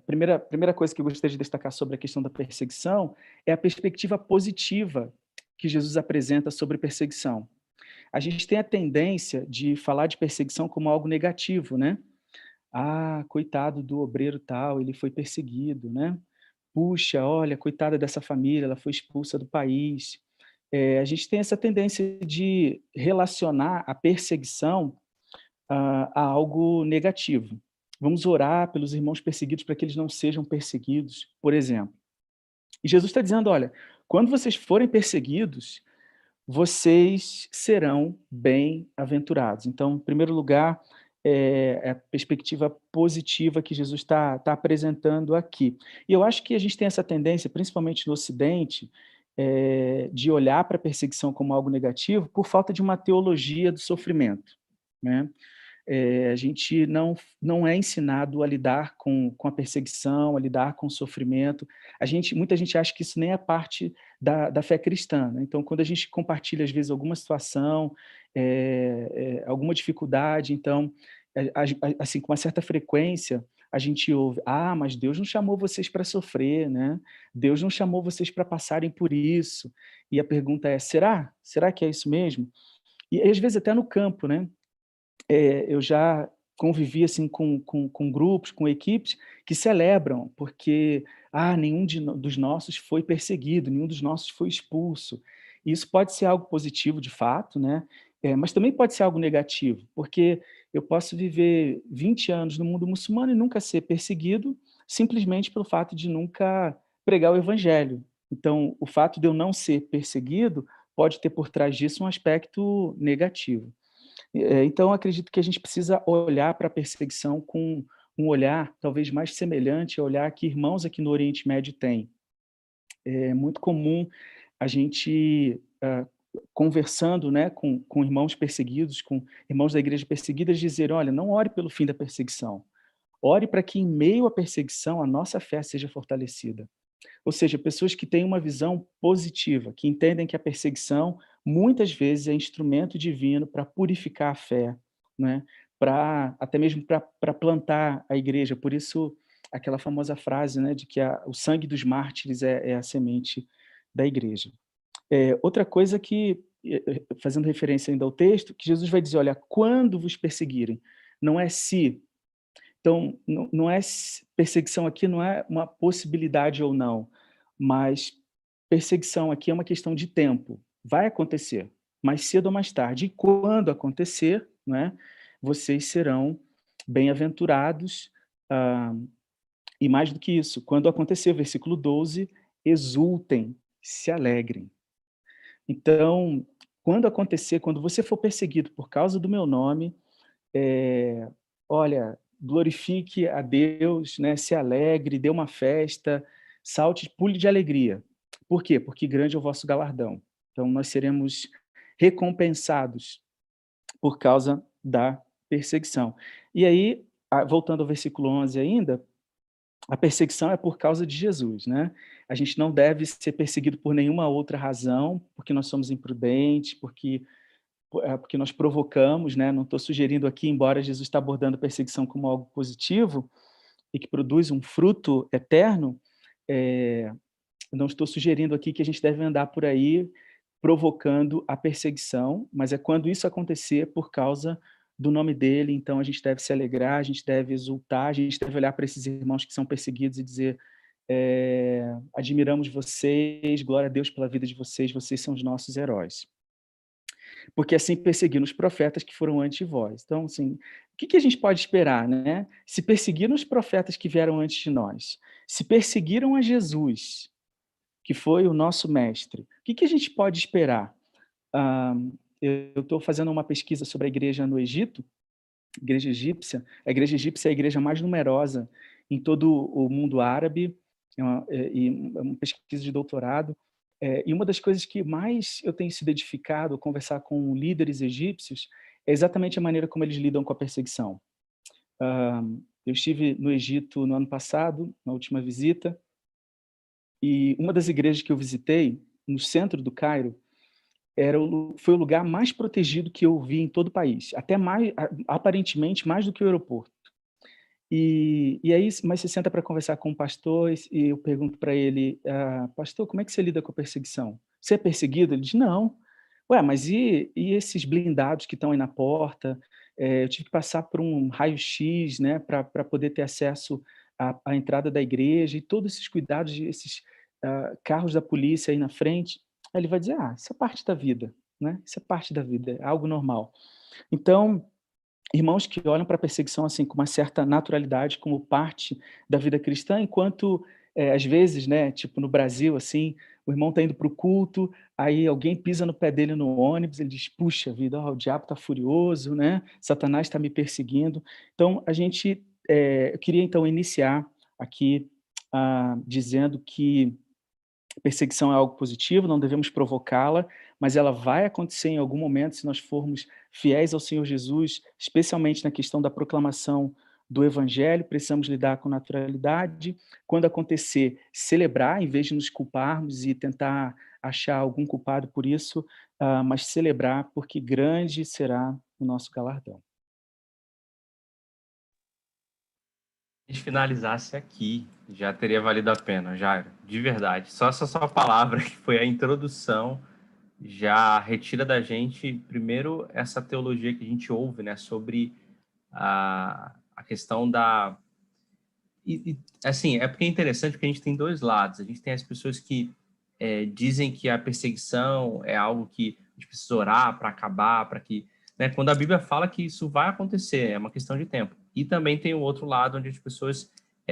Primeira coisa que eu gostaria de destacar sobre a questão da perseguição é a perspectiva positiva que Jesus apresenta sobre perseguição. A gente tem a tendência de falar de perseguição como algo negativo, né? Ah, coitado do obreiro tal, ele foi perseguido, né? Puxa, olha, coitada dessa família, ela foi expulsa do país. A gente tem essa tendência de relacionar a perseguição a algo negativo. Vamos orar pelos irmãos perseguidos para que eles não sejam perseguidos, por exemplo. E Jesus está dizendo, olha, quando vocês forem perseguidos, vocês serão bem-aventurados. Então, em primeiro lugar, é a perspectiva positiva que Jesus está apresentando aqui. E eu acho que a gente tem essa tendência, principalmente no Ocidente, de olhar para a perseguição como algo negativo por falta de uma teologia do sofrimento, né? A gente não é ensinado a lidar com a perseguição, a lidar com o sofrimento. Muita gente acha que isso nem é parte da fé cristã, né? Então, quando a gente compartilha, às vezes, alguma situação, alguma dificuldade, então, assim, com uma certa frequência, a gente ouve, mas Deus não chamou vocês para sofrer, né? Deus não chamou vocês para passarem por isso. E a pergunta é, será? Será que é isso mesmo? E, às vezes, até no campo, né? Eu já convivi assim com grupos, com equipes que celebram, porque nenhum dos nossos foi perseguido, nenhum dos nossos foi expulso. E isso pode ser algo positivo, de fato, né? Mas também pode ser algo negativo, porque eu posso viver 20 anos no mundo muçulmano e nunca ser perseguido, simplesmente pelo fato de nunca pregar o evangelho. Então, o fato de eu não ser perseguido pode ter por trás disso um aspecto negativo. Então, acredito que a gente precisa olhar para a perseguição com um olhar talvez mais semelhante ao olhar que irmãos aqui no Oriente Médio têm. É muito comum a gente, conversando, né, com irmãos perseguidos, com irmãos da igreja perseguidas, dizer, olha, não ore pelo fim da perseguição. Ore para que, em meio à perseguição, a nossa fé seja fortalecida. Ou seja, pessoas que têm uma visão positiva, que entendem que a perseguição, muitas vezes, é instrumento divino para purificar a fé, né? Até mesmo para plantar a igreja. Por isso, aquela famosa frase, né, de que o sangue dos mártires é a semente da igreja. Outra coisa que, fazendo referência ainda ao texto, que Jesus vai dizer, olha, quando vos perseguirem, não é se. Então, não é perseguição aqui não é uma possibilidade ou não, mas perseguição aqui é uma questão de tempo. Vai acontecer, mais cedo ou mais tarde. E quando acontecer, né, vocês serão bem-aventurados. ah, e mais do que isso, quando acontecer, versículo 12, exultem, se alegrem. Então, quando acontecer, quando você for perseguido por causa do meu nome, olha, glorifique a Deus, né, se alegre, dê uma festa, salte, pule de alegria. Por quê? Porque grande é o vosso galardão. Então, nós seremos recompensados por causa da perseguição. E aí, voltando ao versículo 11 ainda, a perseguição é por causa de Jesus, né? A gente não deve ser perseguido por nenhuma outra razão, porque nós somos imprudentes, porque nós provocamos, né? Não estou sugerindo aqui, embora Jesus está abordando a perseguição como algo positivo e que produz um fruto eterno, não estou sugerindo aqui que a gente deve andar por aí provocando a perseguição, mas é quando isso acontecer por causa do nome dele, então a gente deve se alegrar, a gente deve exultar, a gente deve olhar para esses irmãos que são perseguidos e dizer, admiramos vocês, glória a Deus pela vida de vocês, vocês são os nossos heróis. Porque assim perseguiram os profetas que foram antes de vós. Então, assim, o que a gente pode esperar, né? Se perseguiram os profetas que vieram antes de nós, se perseguiram a Jesus, que foi o nosso mestre, o que a gente pode esperar? Ah, eu estou fazendo uma pesquisa sobre a igreja no Egito, igreja egípcia. A igreja egípcia é a igreja mais numerosa em todo o mundo árabe, é uma pesquisa de doutorado. E uma das coisas que mais eu tenho sido edificado ao conversar com líderes egípcios é exatamente a maneira como eles lidam com a perseguição. Eu estive no Egito no ano passado, na última visita, e uma das igrejas que eu visitei, no centro do Cairo, foi o lugar mais protegido que eu vi em todo o país, até mais, aparentemente mais do que o aeroporto. E aí, mas você senta para conversar com o pastor e eu pergunto para ele, pastor, como é que você lida com a perseguição? Você é perseguido? Ele diz, não. Ué, mas e esses blindados que estão aí na porta? Eu tive que passar por um raio-x, né, para poder ter acesso à entrada da igreja e todos esses cuidados, esses carros da polícia aí na frente. Aí ele vai dizer, isso é parte da vida, né? Isso é parte da vida, é algo normal. Então, irmãos que olham para a perseguição, assim, com uma certa naturalidade, como parte da vida cristã, enquanto, às vezes, né, tipo no Brasil, assim, o irmão está indo para o culto, aí alguém pisa no pé dele no ônibus, ele diz: "Puxa vida, ó, o diabo está furioso, né, Satanás está me perseguindo". Então, eu queria então iniciar aqui, dizendo que perseguição é algo positivo, não devemos provocá-la, mas ela vai acontecer em algum momento se nós formos fiéis ao Senhor Jesus, especialmente na questão da proclamação do evangelho, precisamos lidar com naturalidade. Quando acontecer, celebrar, em vez de nos culparmos e tentar achar algum culpado por isso, mas celebrar, porque grande será o nosso galardão. Se a gente finalizasse aqui, já teria valido a pena, Jairo, de verdade. Só essa sua palavra, que foi a introdução, já retira da gente, primeiro, essa teologia que a gente ouve, né, sobre a questão da... assim, é porque é interessante porque a gente tem dois lados. A gente tem as pessoas que dizem que a perseguição é algo que a gente precisa orar para acabar, para que... né, quando a Bíblia fala que isso vai acontecer, é uma questão de tempo. E também tem o outro lado, onde as pessoas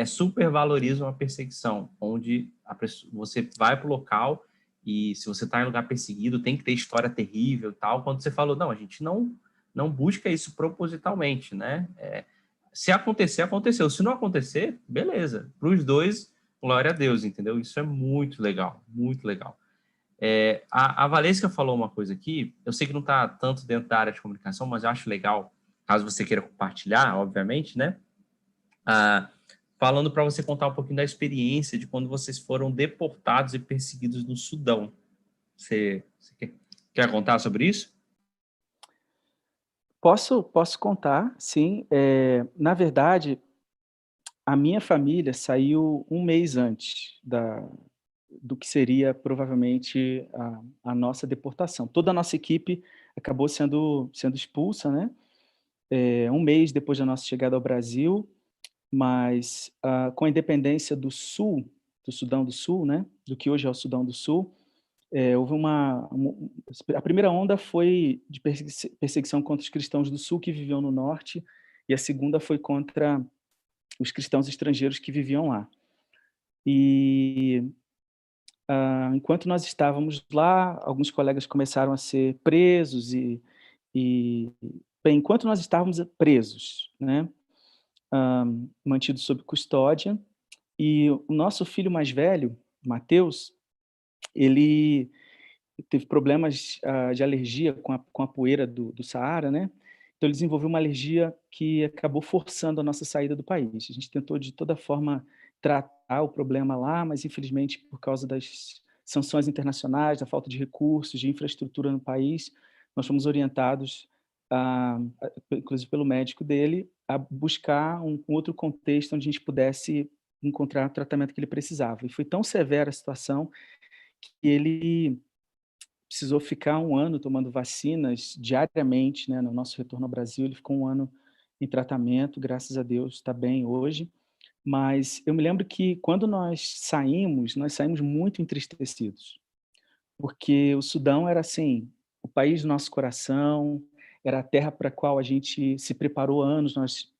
supervalorizam a perseguição, onde você vai para o local e se você está em lugar perseguido, tem que ter história terrível e tal. Quando você falou, não, a gente não busca isso propositalmente, né? Se acontecer, aconteceu. Se não acontecer, beleza. Para os dois, glória a Deus, entendeu? Isso é muito legal, muito legal. A Valesca falou uma coisa aqui, eu sei que não está tanto dentro da área de comunicação, mas eu acho legal, caso você queira compartilhar, obviamente, né? Falando para você contar um pouquinho da experiência de quando vocês foram deportados e perseguidos no Sudão. Você quer contar sobre isso? Posso contar, sim. Na verdade, a minha família saiu um mês antes do que seria provavelmente a nossa deportação. Toda a nossa equipe acabou sendo expulsa, né, um mês depois da nossa chegada ao Brasil, mas, com a independência do Sul, do Sudão do Sul, né, do que hoje é o Sudão do Sul, houve a primeira onda foi de perseguição contra os cristãos do Sul que viviam no Norte, e a segunda foi contra os cristãos estrangeiros que viviam lá. E enquanto nós estávamos lá, alguns colegas começaram a ser presos e bem, enquanto nós estávamos presos, né, mantidos sob custódia, e o nosso filho mais velho, Mateus, ele teve problemas, de alergia com a poeira do Saara, né, então ele desenvolveu uma alergia que acabou forçando a nossa saída do país. A gente tentou de toda forma tratar o problema lá, mas infelizmente por causa das sanções internacionais, da falta de recursos, de infraestrutura no país, nós fomos orientados, inclusive pelo médico dele, a buscar um outro contexto onde a gente pudesse encontrar o tratamento que ele precisava. E foi tão severa a situação que ele precisou ficar 1 ano tomando vacinas diariamente, né, no nosso retorno ao Brasil. Ele ficou 1 ano em tratamento, graças a Deus está bem hoje. Mas eu me lembro que quando nós saímos muito entristecidos, porque o Sudão era, assim, o país do nosso coração, era a terra para a qual a gente se preparou há anos, nós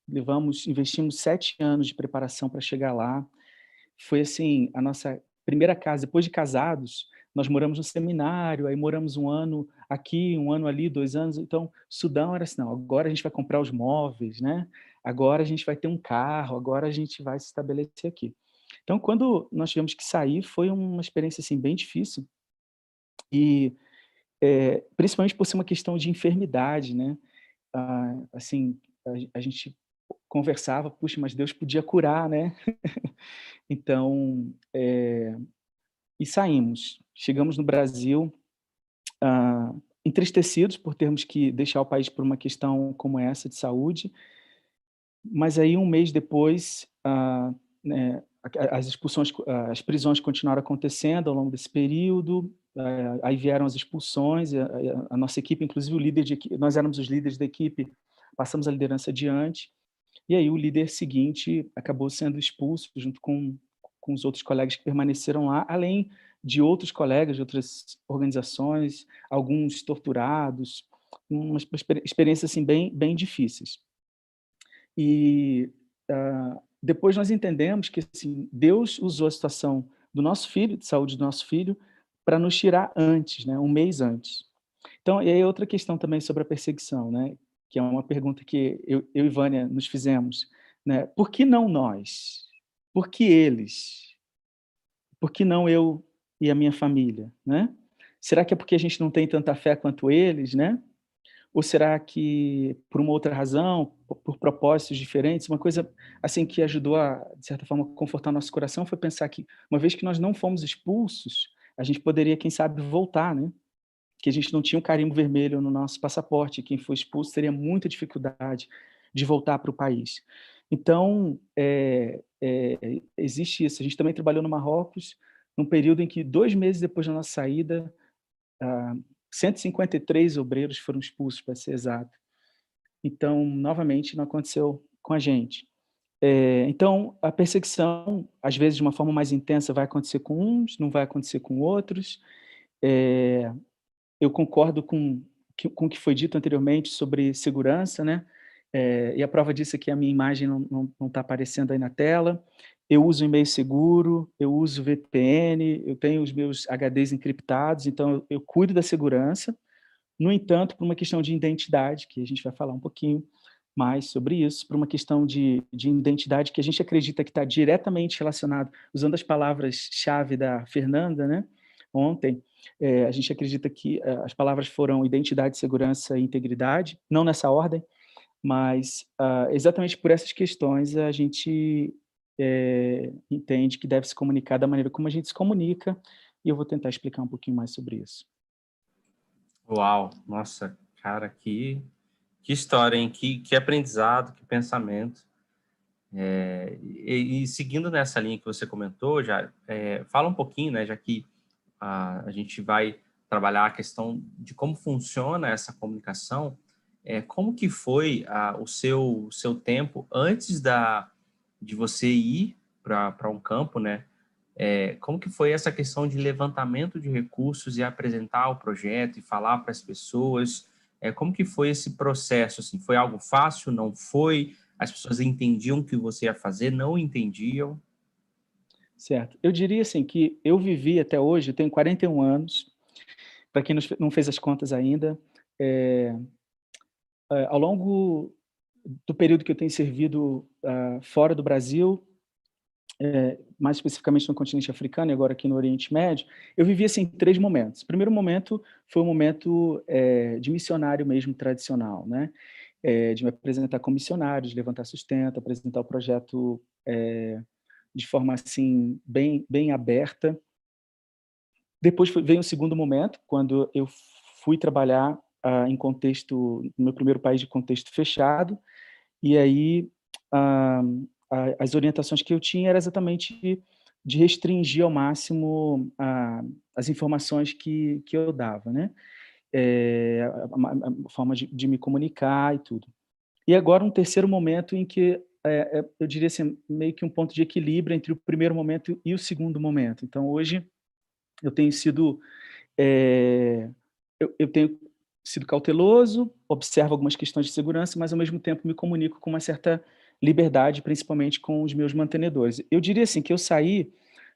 investimos 7 anos de preparação para chegar lá. Foi, assim, a nossa primeira casa. Depois de casados, nós moramos no seminário, aí moramos 1 ano aqui, 1 ano ali, 2 anos. Então, Sudão era assim: "Não, agora a gente vai comprar os móveis, né, agora a gente vai ter um carro, agora a gente vai se estabelecer aqui". Então, quando nós tivemos que sair, foi uma experiência, assim, bem difícil e, principalmente por ser uma questão de enfermidade, né. Assim, a gente conversava: "Puxa, mas Deus podia curar, né". Então, e saímos. Chegamos no Brasil, entristecidos por termos que deixar o país por uma questão como essa de saúde, mas aí um mês depois, né, as expulsões, as prisões continuaram acontecendo ao longo desse período, aí vieram as expulsões, a nossa equipe, inclusive o líder de equipe, nós éramos os líderes da equipe, passamos a liderança adiante, e aí o líder seguinte acabou sendo expulso junto com os outros colegas que permaneceram lá, além de outros colegas de outras organizações, alguns torturados, umas experiências assim bem difíceis. E depois nós entendemos que assim, Deus usou a situação do nosso filho, de saúde do nosso filho, para nos tirar antes, né, um mês antes. Então, e aí outra questão também sobre a perseguição, né, que é uma pergunta que eu e Vânia nos fizemos, né, por que não nós? Por que eles? Por que não eu e a minha família, né? Será que é porque a gente não tem tanta fé quanto eles, né? Ou será que por uma outra razão, por propósitos diferentes? Uma coisa assim que ajudou a, de certa forma, confortar nosso coração foi pensar que, uma vez que nós não fomos expulsos, a gente poderia, quem sabe, voltar, né? Que a gente não tinha um carimbo vermelho no nosso passaporte, quem foi expulso teria muita dificuldade de voltar para o país. Então, existe isso. A gente também trabalhou no Marrocos, num período em que, 2 meses depois da nossa saída, 153 obreiros foram expulsos, para ser exato. Então, novamente, não aconteceu com a gente. Então, a perseguição, às vezes, de uma forma mais intensa, vai acontecer com uns, não vai acontecer com outros. Eu concordo com o que foi dito anteriormente sobre segurança, né? E a prova disso é que a minha imagem não está aparecendo aí na tela. Eu uso e-mail seguro, eu uso VPN, eu tenho os meus HDs encriptados, então eu cuido da segurança. No entanto, por uma questão de identidade, que a gente vai falar um pouquinho mais sobre isso, por uma questão de identidade que a gente acredita que está diretamente relacionado, usando as palavras-chave da Fernanda, né? Ontem, a gente acredita que as palavras foram identidade, segurança e integridade, não nessa ordem, mas exatamente por essas questões a gente entende que deve se comunicar da maneira como a gente se comunica, e eu vou tentar explicar um pouquinho mais sobre isso. Uau, nossa, cara, que história, hein? Que aprendizado, que pensamento. E seguindo nessa linha que você comentou, já fala um pouquinho, né? Já que a gente vai trabalhar a questão de como funciona essa comunicação. Como que foi o seu tempo antes de você ir para um campo, né? Como que foi essa questão de levantamento de recursos e apresentar o projeto e falar para as pessoas? Como que foi esse processo? Assim, foi algo fácil? Não foi? As pessoas entendiam o que você ia fazer? Não entendiam? Certo. Eu diria assim que eu vivi até hoje, eu tenho 41 anos, para quem não fez as contas ainda, ao longo do período que eu tenho servido fora do Brasil, mais especificamente no continente africano e agora aqui no Oriente Médio, eu vivi assim 3 momentos. O primeiro momento foi um momento de missionário mesmo tradicional, né? De me apresentar como missionário, de levantar sustento, apresentar o projeto de forma assim bem aberta. Depois veio um segundo momento, quando eu fui trabalhar em contexto, no meu primeiro país de contexto fechado, e aí ah, as orientações que eu tinha era exatamente de restringir ao máximo as informações que eu dava, né? A forma de me comunicar e tudo. E agora um terceiro momento em que eu diria assim, meio que um ponto de equilíbrio entre o primeiro momento e o segundo momento. Então hoje eu tenho sido eu tenho sido cauteloso, observo algumas questões de segurança, mas ao mesmo tempo me comunico com uma certa liberdade, principalmente com os meus mantenedores. Eu diria assim que eu saí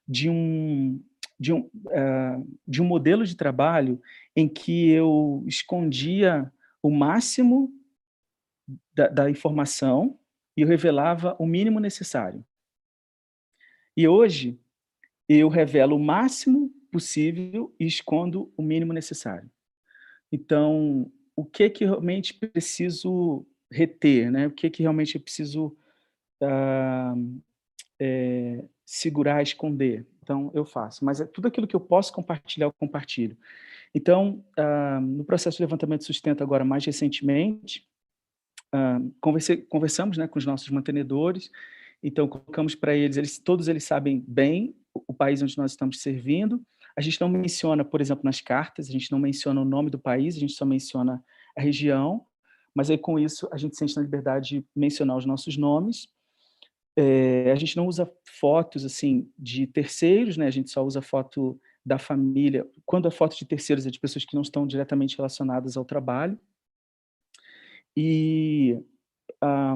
de um de um modelo de trabalho em que eu escondia o máximo da informação e eu revelava o mínimo necessário. E hoje eu revelo o máximo possível e escondo o mínimo necessário. Então, o que realmente preciso reter, né? O que realmente eu preciso ah, segurar, esconder. Então, eu faço. Mas tudo aquilo que eu posso compartilhar, eu compartilho. Então, no processo de levantamento de sustento agora, mais recentemente, conversamos, né, com os nossos mantenedores, então colocamos para eles, todos eles sabem bem o país onde nós estamos servindo. A gente não menciona, por exemplo, nas cartas, a gente não menciona o nome do país, a gente só menciona a região, mas aí com isso a gente sente na liberdade de mencionar os nossos nomes. A gente não usa fotos assim de terceiros, né? A gente só usa foto da família. Quando a foto de terceiros é de pessoas que não estão diretamente relacionadas ao trabalho. E, ah,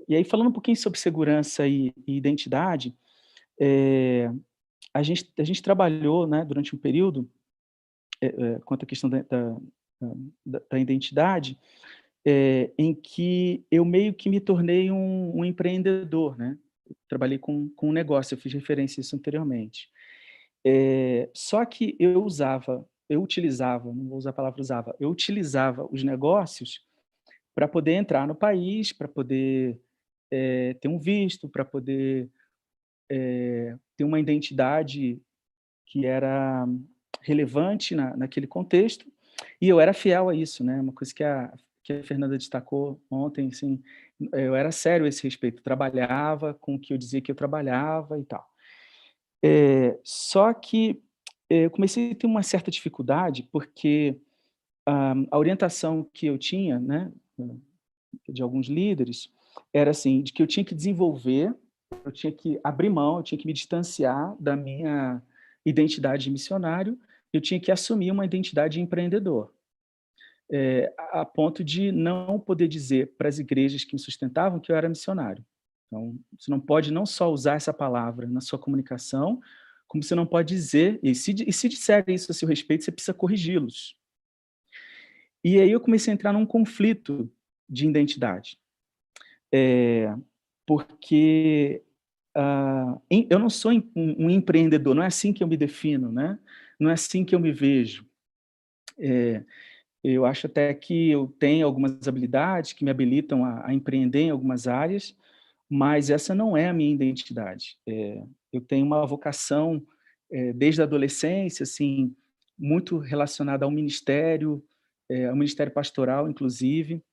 e aí, falando um pouquinho sobre segurança e identidade, a gente trabalhou, né, durante um período, quanto à questão da identidade, em que eu meio que me tornei um empreendedor, né? Trabalhei com um negócio, eu fiz referência a isso anteriormente. Só que eu utilizava, não vou usar a palavra usava, eu utilizava os negócios para poder entrar no país, para poder ter um visto, para poder ter uma identidade que era relevante naquele contexto, e eu era fiel a isso, né? Uma coisa que a Fernanda destacou ontem, assim, eu era sério a esse respeito, trabalhava com o que eu dizia que eu trabalhava e tal. Só que eu comecei a ter uma certa dificuldade, porque a orientação que eu tinha, né, de alguns líderes, era assim, de que eu tinha que desenvolver, eu tinha que abrir mão, eu tinha que me distanciar da minha identidade de missionário, eu tinha que assumir uma identidade de empreendedor, a ponto de não poder dizer para as igrejas que me sustentavam que eu era missionário. Então, você não pode não só usar essa palavra na sua comunicação, como você não pode dizer, e se disserem isso a seu respeito, você precisa corrigi-los. E aí eu comecei a entrar num conflito de identidade. Porque eu não sou um empreendedor, não é assim que eu me defino, né? Não é assim que eu me vejo. Eu acho até que eu tenho algumas habilidades que me habilitam a empreender em algumas áreas, mas essa não é a minha identidade. Eu tenho uma vocação, desde a adolescência, assim, muito relacionada ao ministério pastoral, inclusive,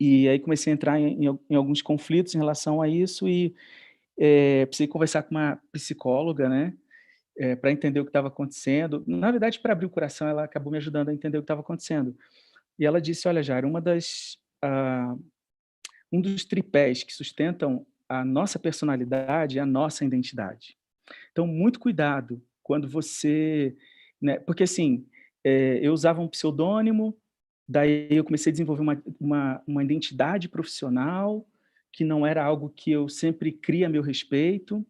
e aí comecei a entrar em alguns conflitos em relação a isso e precisei conversar com uma psicóloga, né, para entender o que estava acontecendo. Na verdade, para abrir o coração, ela acabou me ajudando a entender o que estava acontecendo. E ela disse: "Olha, Jairo, um dos tripés que sustentam a nossa personalidade é a nossa identidade. Então, muito cuidado quando você", né, porque assim, eu usava um pseudônimo, daí eu comecei a desenvolver uma identidade profissional, que não era algo que eu sempre cria a meu respeito.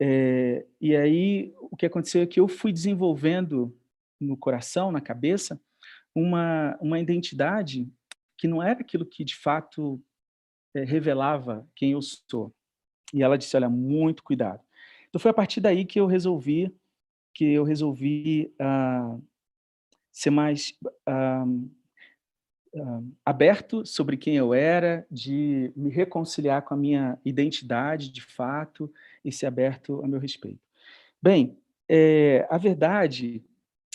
E aí o que aconteceu é que eu fui desenvolvendo no coração, na cabeça, uma identidade que não era aquilo que de fato revelava quem eu sou. E ela disse: "Olha, muito cuidado". Então foi a partir daí que eu resolvi ser mais ah, aberto sobre quem eu era, de me reconciliar com a minha identidade de fato e ser aberto a meu respeito. Bem, a verdade,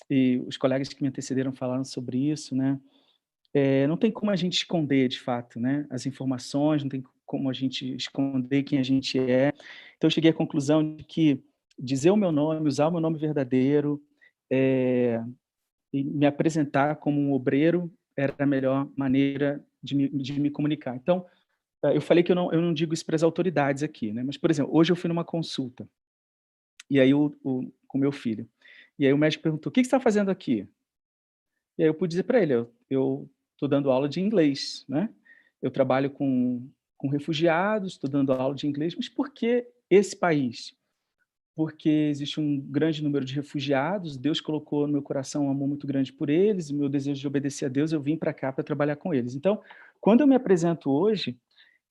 e os colegas que me antecederam falaram sobre isso, né, não tem como a gente esconder de fato, né, as informações, não tem como a gente esconder quem a gente é. Então eu cheguei à conclusão de que dizer o meu nome, usar o meu nome verdadeiro, eh, e me apresentar como um obreiro era a melhor maneira de me comunicar. Então, eu falei que eu não digo isso para as autoridades aqui, né, mas, por exemplo, hoje eu fui numa consulta, e aí com meu filho, e aí o médico perguntou: "O que que você está fazendo aqui?" E aí eu pude dizer para ele: "Eu estou dando aula de inglês, né, eu trabalho com refugiados, estou dando aula de inglês, mas por que esse país?" Porque existe um grande número de refugiados, Deus colocou no meu coração um amor muito grande por eles, e o meu desejo de obedecer a Deus, eu vim para cá para trabalhar com eles. Então, quando eu me apresento hoje,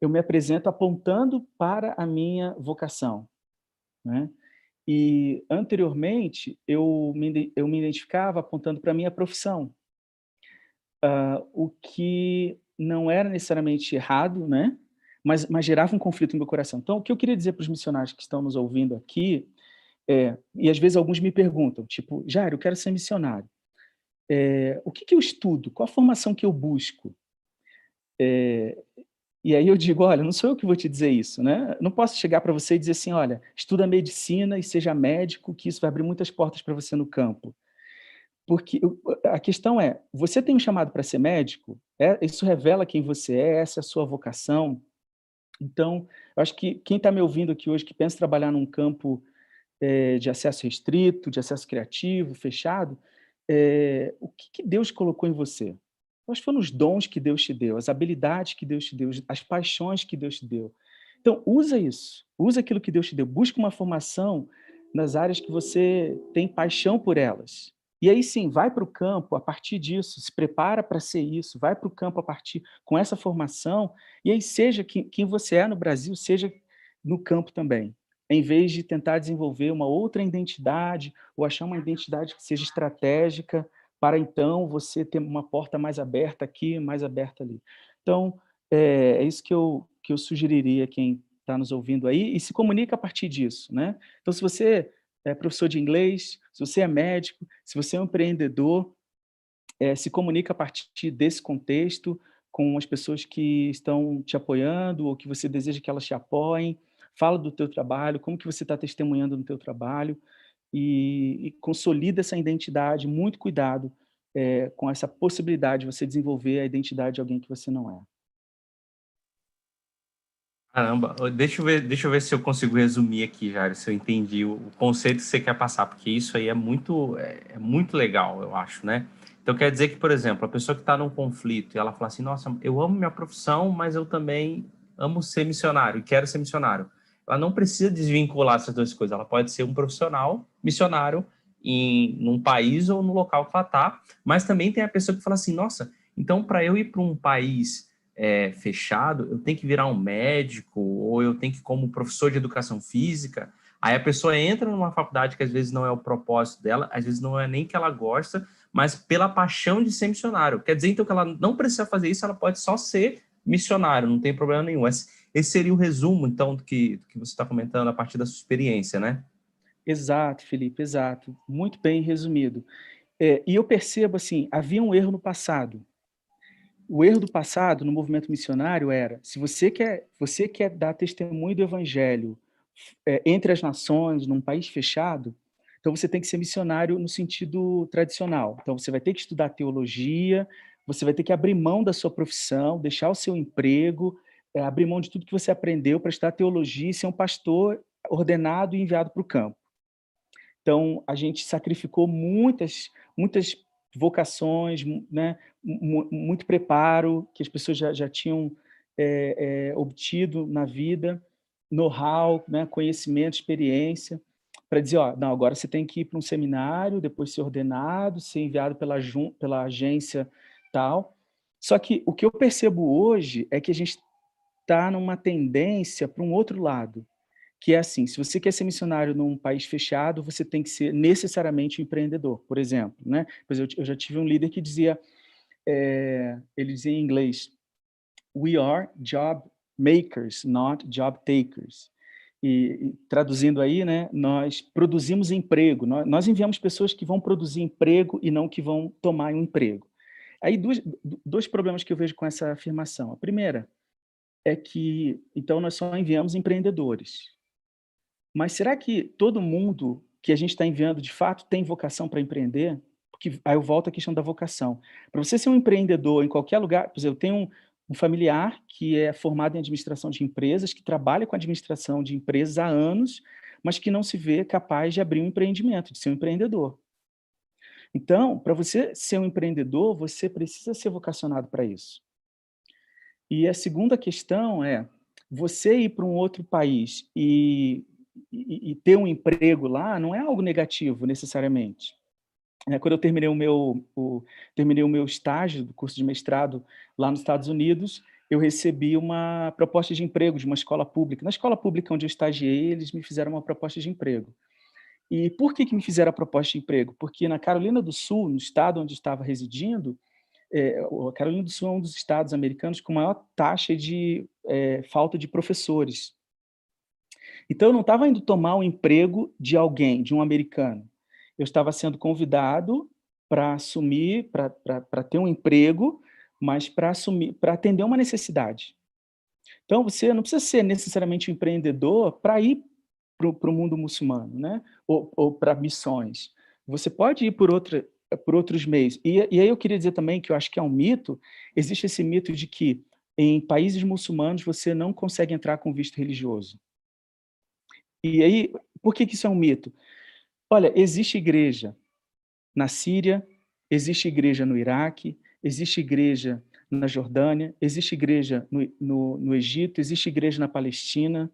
eu me apresento apontando para a minha vocação, né. E anteriormente eu me identificava apontando para a minha profissão, o que não era necessariamente errado, né, mas gerava um conflito no meu coração. Então o que eu queria dizer para os missionários que estão nos ouvindo aqui e às vezes alguns me perguntam, tipo: "Jairo, eu quero ser missionário. O que que eu estudo? Qual a formação que eu busco?" E aí eu digo, olha, não sou eu que vou te dizer isso, né? Não posso chegar para você e dizer assim, olha, estuda medicina e seja médico, que isso vai abrir muitas portas para você no campo. Porque a questão é, você tem um chamado para ser médico, isso revela quem você é, essa é a sua vocação. Então, eu acho que quem está me ouvindo aqui hoje, que pensa em trabalhar num campo de acesso restrito, de acesso criativo, fechado, o que Deus colocou em você? Eu acho que foram os dons que Deus te deu, as habilidades que Deus te deu, as paixões que Deus te deu. Então, usa isso, usa aquilo que Deus te deu, busca uma formação nas áreas que você tem paixão por elas. E aí sim, vai para o campo a partir disso, se prepara para ser isso, vai para o campo a partir com essa formação, e aí seja quem você é no Brasil, seja no campo também, em vez de tentar desenvolver uma outra identidade ou achar uma identidade que seja estratégica para então você ter uma porta mais aberta aqui, mais aberta ali. Então, é isso que eu sugeriria a quem está nos ouvindo aí, e se comunica a partir disso, né? Então, se você é professor de inglês, se você é médico, se você é um empreendedor, se comunica a partir desse contexto com as pessoas que estão te apoiando ou que você deseja que elas te apoiem, fala do teu trabalho, como que você está testemunhando no teu trabalho e consolida essa identidade, muito cuidado com essa possibilidade de você desenvolver a identidade de alguém que você não é. Caramba, deixa eu ver se eu consigo resumir aqui, Jair, se eu entendi o conceito que você quer passar, porque isso aí é muito legal, eu acho, né? Então quer dizer que, por exemplo, a pessoa que está num conflito e ela fala assim, nossa, eu amo minha profissão, mas eu também amo ser missionário e quero ser missionário. Ela não precisa desvincular essas duas coisas, ela pode ser um profissional missionário num país ou no local que ela está, mas também tem a pessoa que fala assim, nossa, então para eu ir para um país fechado, eu tenho que virar um médico, ou eu tenho que, como professor de educação física, aí a pessoa entra numa faculdade que às vezes não é o propósito dela, às vezes não é nem que ela gosta, mas pela paixão de ser missionário. Quer dizer, então, que ela não precisa fazer isso, ela pode só ser missionário, não tem problema nenhum. Esse seria o resumo, então, do que você está comentando a partir da sua experiência, né? Exato, Felipe, exato. Muito bem resumido. E eu percebo, assim, havia um erro no passado. O erro do passado no movimento missionário era, se você quer dar testemunho do evangelho entre as nações, num país fechado, então você tem que ser missionário no sentido tradicional. Então você vai ter que estudar teologia, você vai ter que abrir mão da sua profissão, deixar o seu emprego, abrir mão de tudo que você aprendeu para estudar teologia e ser um pastor ordenado e enviado para o campo. Então, a gente sacrificou muitas vocações, né, muito preparo que as pessoas já tinham obtido na vida, know-how, né, conhecimento, experiência, para dizer, ó, não, agora você tem que ir para um seminário, depois ser ordenado, ser enviado pela agência tal. Só que o que eu percebo hoje é que a gente está numa tendência para um outro lado, que é assim, se você quer ser missionário num país fechado, você tem que ser necessariamente um empreendedor, por exemplo, né? Pois eu já tive um líder que dizia, ele dizia em inglês, we are job makers, not job takers. E traduzindo aí, né, nós produzimos emprego, nós enviamos pessoas que vão produzir emprego e não que vão tomar um emprego. Aí dois problemas que eu vejo com essa afirmação. A primeira é que, então, nós só enviamos empreendedores. Mas será que todo mundo que a gente está enviando, de fato, tem vocação para empreender? Porque aí eu volto à questão da vocação. Para você ser um empreendedor em qualquer lugar, por exemplo, eu tenho um familiar que é formado em administração de empresas, que trabalha com administração de empresas há anos, mas que não se vê capaz de abrir um empreendimento, de ser um empreendedor. Então, para você ser um empreendedor, você precisa ser vocacionado para isso. E a segunda questão é, você ir para um outro país e ter um emprego lá não é algo negativo, necessariamente. Quando eu terminei o meu estágio do curso de mestrado lá nos Estados Unidos, eu recebi uma proposta de emprego de uma escola pública. Na escola pública onde eu estagiei, eles me fizeram uma proposta de emprego. E por que me fizeram a proposta de emprego? Porque na Carolina do Sul, no estado onde eu estava residindo, a Carolina do Sul é um dos estados americanos com maior taxa de falta de professores. Então, eu não estava indo tomar o emprego de alguém, de um americano. Eu estava sendo convidado para assumir, para ter um emprego, mas para assumir, para atender uma necessidade. Então, você não precisa ser necessariamente um empreendedor para ir para o mundo muçulmano, né? Ou para missões. Você pode ir por outros meios. E aí eu queria dizer também que eu acho que é um mito, existe esse mito de que em países muçulmanos você não consegue entrar com visto religioso. E aí, por que isso é um mito? Olha, existe igreja na Síria, existe igreja no Iraque, existe igreja na Jordânia, existe igreja no Egito, existe igreja na Palestina.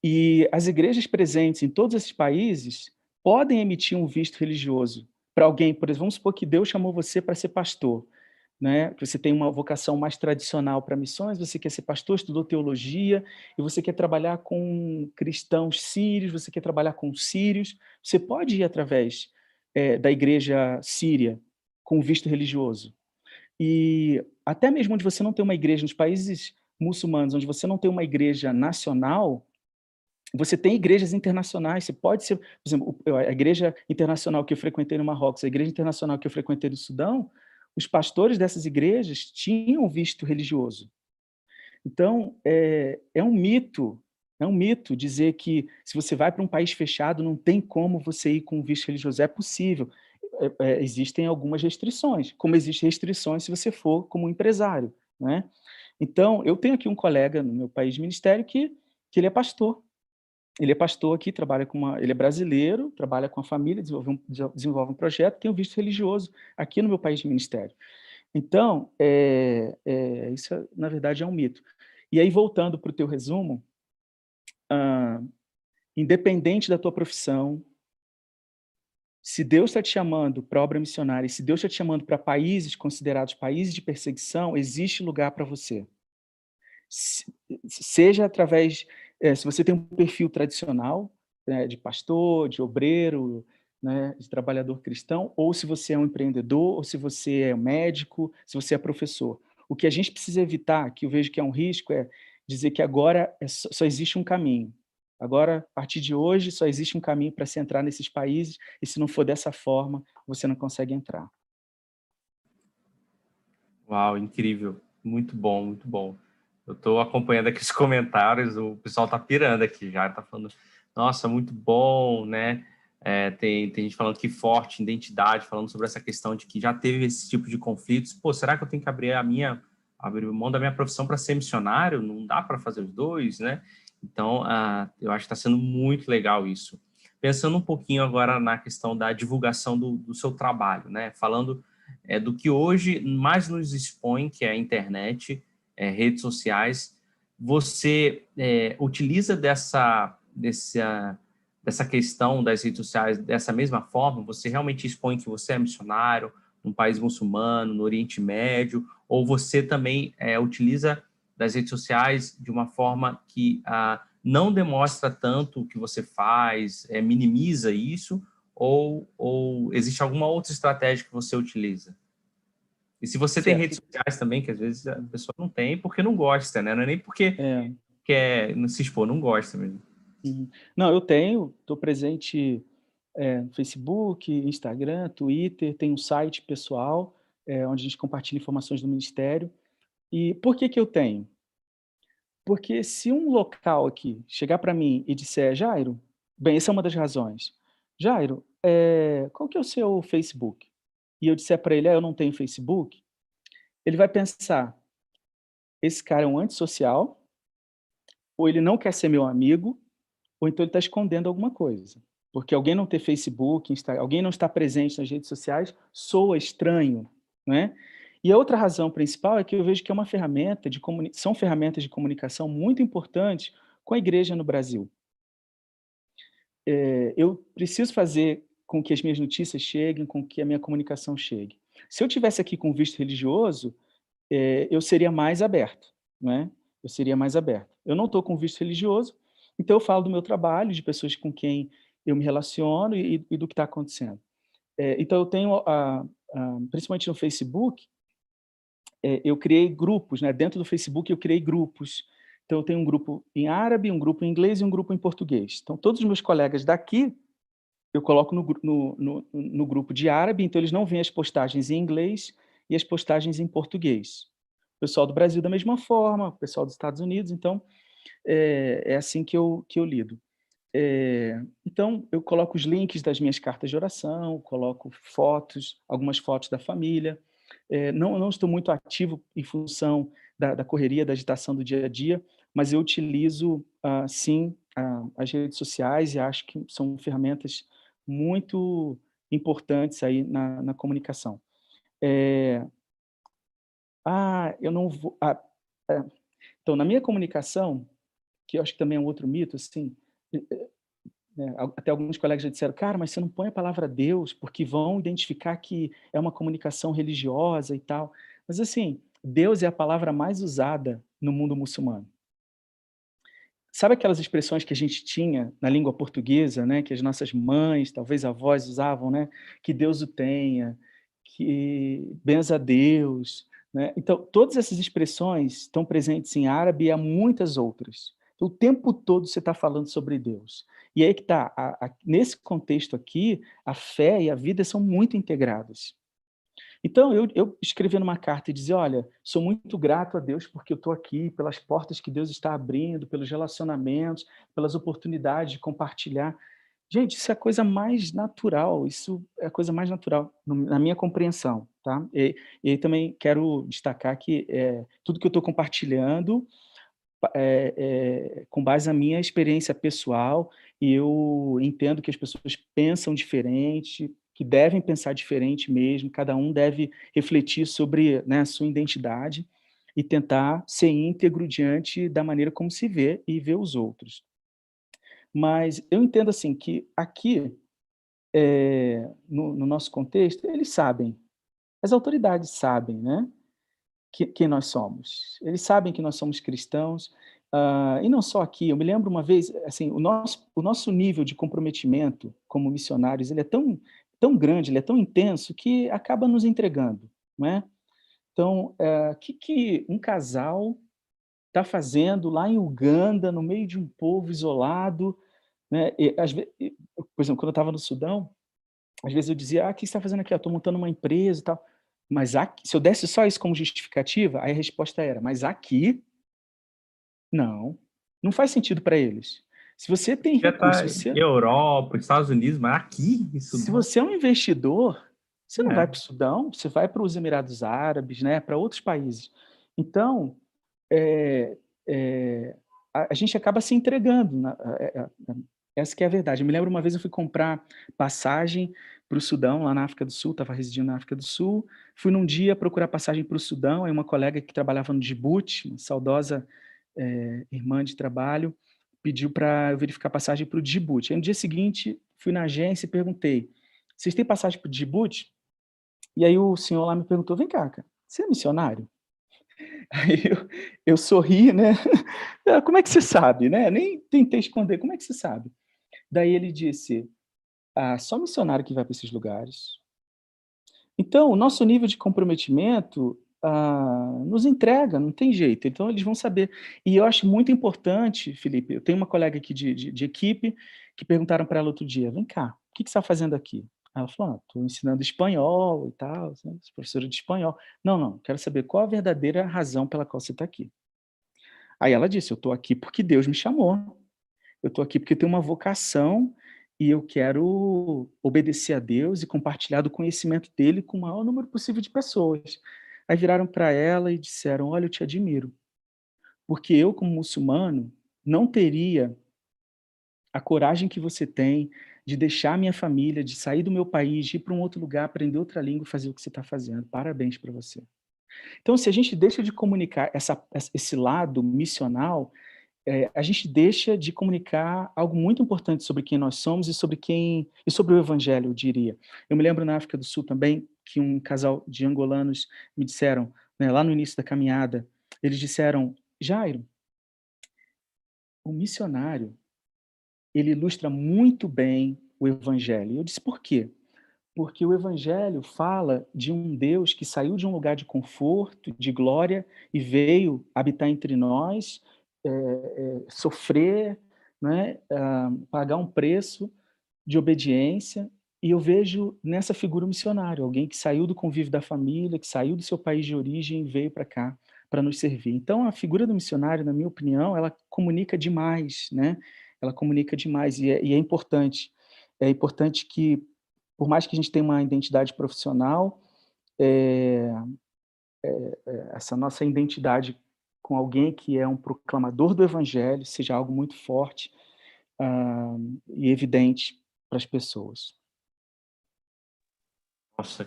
E as igrejas presentes em todos esses países podem emitir um visto religioso para alguém. Por exemplo, vamos supor que Deus chamou você para ser pastor, né? Você tem uma vocação mais tradicional para missões, você quer ser pastor, estudou teologia, e você quer trabalhar com cristãos sírios, você quer trabalhar com sírios. Você pode ir através da igreja síria com visto religioso. E até mesmo onde você não tem uma igreja, nos países muçulmanos, onde você não tem uma igreja nacional, você tem igrejas internacionais, você pode ser, por exemplo, a igreja internacional que eu frequentei no Marrocos, a igreja internacional que eu frequentei no Sudão, os pastores dessas igrejas tinham visto religioso. Então, é um mito dizer que se você vai para um país fechado, não tem como você ir com visto religioso. É possível. Existem algumas restrições, como existem restrições se você for como empresário, né? Então, eu tenho aqui um colega no meu país de ministério que ele é pastor. Ele é pastor aqui, ele é brasileiro, trabalha com a família, desenvolve um projeto, tem um visto religioso aqui no meu país de ministério. Então, isso, na verdade, é um mito. E aí, voltando para o teu resumo, ah, independente da tua profissão, se Deus está te chamando para obra missionária, e se Deus está te chamando para países considerados países de perseguição, existe lugar para você. Seja através, se você tem um perfil tradicional, né, de pastor, de obreiro, né, de trabalhador cristão, ou se você é um empreendedor, ou se você é médico, se você é professor. O que a gente precisa evitar, que eu vejo que é um risco, é dizer que agora só existe um caminho. Agora, a partir de hoje, só existe um caminho para se entrar nesses países, e se não for dessa forma, você não consegue entrar. Uau, incrível. Muito bom, muito bom. Eu estou acompanhando aqui os comentários, o pessoal está pirando aqui já, está falando, nossa, muito bom, né? Tem gente falando que forte, identidade, falando sobre essa questão de que já teve esse tipo de conflitos. Pô, será que eu tenho que abrir mão da minha profissão para ser missionário? Não dá para fazer os dois, né? Então, eu acho que está sendo muito legal isso. Pensando um pouquinho agora na questão da divulgação do seu trabalho, né? Falando do que hoje mais nos expõe, que é a internet, redes sociais, você utiliza dessa questão das redes sociais dessa mesma forma? Você realmente expõe que você é missionário num país muçulmano, no Oriente Médio, ou você também utiliza das redes sociais de uma forma que não demonstra tanto o que você faz, minimiza isso, ou existe alguma outra estratégia que você utiliza? E se você tem redes sociais também, que às vezes a pessoa não tem porque não gosta, né? Não é nem porque quer não se expor, não gosta mesmo. Não, eu tenho, estou presente no Facebook, Instagram, Twitter, tem um site pessoal, onde a gente compartilha informações do ministério. E por que eu tenho? Porque se um local aqui chegar para mim e disser, Jairo, bem, essa é uma das razões. Jairo, qual que é o seu Facebook? E eu disser para ele, eu não tenho Facebook, ele vai pensar, esse cara é um antissocial, ou ele não quer ser meu amigo, ou então ele está escondendo alguma coisa. Porque alguém não ter Facebook, Instagram, alguém não estar presente nas redes sociais, soa estranho, né? E a outra razão principal é que eu vejo que é uma ferramenta são ferramentas de comunicação muito importantes com a igreja no Brasil. Eu preciso fazer com que as minhas notícias cheguem, com que a minha comunicação chegue. Se eu tivesse aqui com visto religioso, eu seria mais aberto, né? Eu seria mais aberto. Eu não estou com visto religioso, então eu falo do meu trabalho, de pessoas com quem eu me relaciono e do que está acontecendo. Então eu tenho, principalmente no Facebook, eu criei grupos, né? Dentro do Facebook eu criei grupos. Então eu tenho um grupo em árabe, um grupo em inglês e um grupo em português. Então todos os meus colegas daqui eu coloco no grupo de árabe, então eles não veem as postagens em inglês e as postagens em português. O pessoal do Brasil da mesma forma, o pessoal dos Estados Unidos, então é assim que eu lido. Então, eu coloco os links das minhas cartas de oração, coloco fotos, algumas fotos da família. Não estou muito ativo em função da correria, da agitação do dia a dia, mas eu utilizo, sim, as redes sociais e acho que são ferramentas muito importantes aí na comunicação. Eh, eu não vou é, então, na minha comunicação, que eu acho que também é um outro mito, assim, até alguns colegas já disseram: "Cara, mas você não põe a palavra Deus, porque vão identificar que é uma comunicação religiosa e tal". Mas assim, Deus é a palavra mais usada no mundo muçulmano. Sabe aquelas expressões que a gente tinha na língua portuguesa, né, que as nossas mães, talvez avós usavam, né, "que Deus o tenha", que "benza a Deus", né. Então, todas essas expressões estão presentes em árabe e há muitas outras. Então, o tempo todo você está falando sobre Deus. E aí que está, nesse contexto aqui, a fé e a vida são muito integradas. Então, eu escrevi numa carta e dizia: "Olha, sou muito grato a Deus porque eu estou aqui, pelas portas que Deus está abrindo, pelos relacionamentos, pelas oportunidades de compartilhar". Gente, isso é a coisa mais natural, isso é a coisa mais natural, na minha compreensão, tá. E aí também quero destacar que, tudo que eu estou compartilhando, com base na minha experiência pessoal, e eu entendo que as pessoas pensam diferente, que devem pensar diferente mesmo, cada um deve refletir sobre, né, a sua identidade e tentar ser íntegro diante da maneira como se vê e vê os outros. Mas eu entendo, assim, que aqui, no nosso contexto, eles sabem, as autoridades sabem, né, quem nós somos. Eles sabem que nós somos cristãos, e não só aqui. Eu me lembro uma vez, assim, o nosso nível de comprometimento como missionários, ele é tão grande, ele é tão intenso que acaba nos entregando, não é. Então, que um casal está fazendo lá em Uganda, no meio de um povo isolado, né, e às ve e, por exemplo, quando eu estava no Sudão, às vezes eu dizia: "Ah, o que você está fazendo aqui?". "Ah, estou montando uma empresa e tal". Mas aqui, se eu desse só isso como justificativa, aí a resposta era: "Mas aqui, não, não faz sentido para eles. Se você tem Já recurso, tá Europa, Estados Unidos, mas aqui, isso se não. você é um investidor, você não vai É, para o Sudão, você vai para os Emirados Árabes, né, para outros países". Então, eh a gente acaba se entregando essa que é a verdade. Eu me lembro uma vez eu fui comprar passagem para o Sudão, lá na África do Sul, estava residindo na África do Sul, fui num dia procurar passagem para o Sudão, aí uma colega que trabalhava no Djibouti, uma saudosa, irmã de trabalho, pediu para eu verificar passagem para o Djibouti. Aí no dia seguinte, fui na agência e perguntei: "Vocês têm passagem para o Djibouti?". E aí o senhor lá me perguntou: "Vem cá, cara, você é missionário?". Aí eu sorri, né. Como é que você sabe, né, nem tentei esconder, como é que você sabe? Daí ele disse: "Ah, só missionário que vai para esses lugares". Então, o nosso nível de comprometimento, nos entrega, não tem jeito, então eles vão saber. E eu acho muito importante, Felipe, eu tenho uma colega aqui de equipe, que perguntaram para ela outro dia: "Vem cá, o que que você está fazendo aqui?". Ela falou: "Ah, estou ensinando espanhol e tal, né, sou professora de espanhol". "Não, não, quero saber qual a verdadeira razão pela qual você está aqui". Aí ela disse: "Eu estou aqui porque Deus me chamou. Eu estou aqui porque eu tenho uma vocação e eu quero obedecer a Deus e compartilhar do conhecimento dele com o maior número possível de pessoas". Aí viraram para ela e disseram: "Olha, eu te admiro, porque eu, como muçulmano, não teria a coragem que você tem de deixar minha família, de sair do meu país, de ir para um outro lugar, aprender outra língua e fazer o que você está fazendo. Parabéns para você". Então, se a gente deixa de comunicar esse lado missional, a gente deixa de comunicar algo muito importante sobre quem nós somos e sobre o evangelho, eu diria. Eu me lembro na África do Sul também, que um casal de angolanos me disseram, né, lá no início da caminhada, eles disseram: "Jairo, o missionário, ele ilustra muito bem o evangelho". E eu disse: "Por quê?". Porque o evangelho fala de um Deus que saiu de um lugar de conforto, de glória, e veio habitar entre nós, sofrer, né, pagar um preço de obediência E eu vejo nessa figura o missionário, alguém que saiu do convívio da família, que saiu do seu país de origem e veio para cá para nos servir. Então, a figura do missionário, na minha opinião, ela comunica demais, né? Ela comunica demais e é importante. É importante que, por mais que a gente tenha uma identidade profissional, eh, essa nossa identidade com alguém que é um proclamador do evangelho seja algo muito forte, ah, e evidente para as pessoas. Nossa,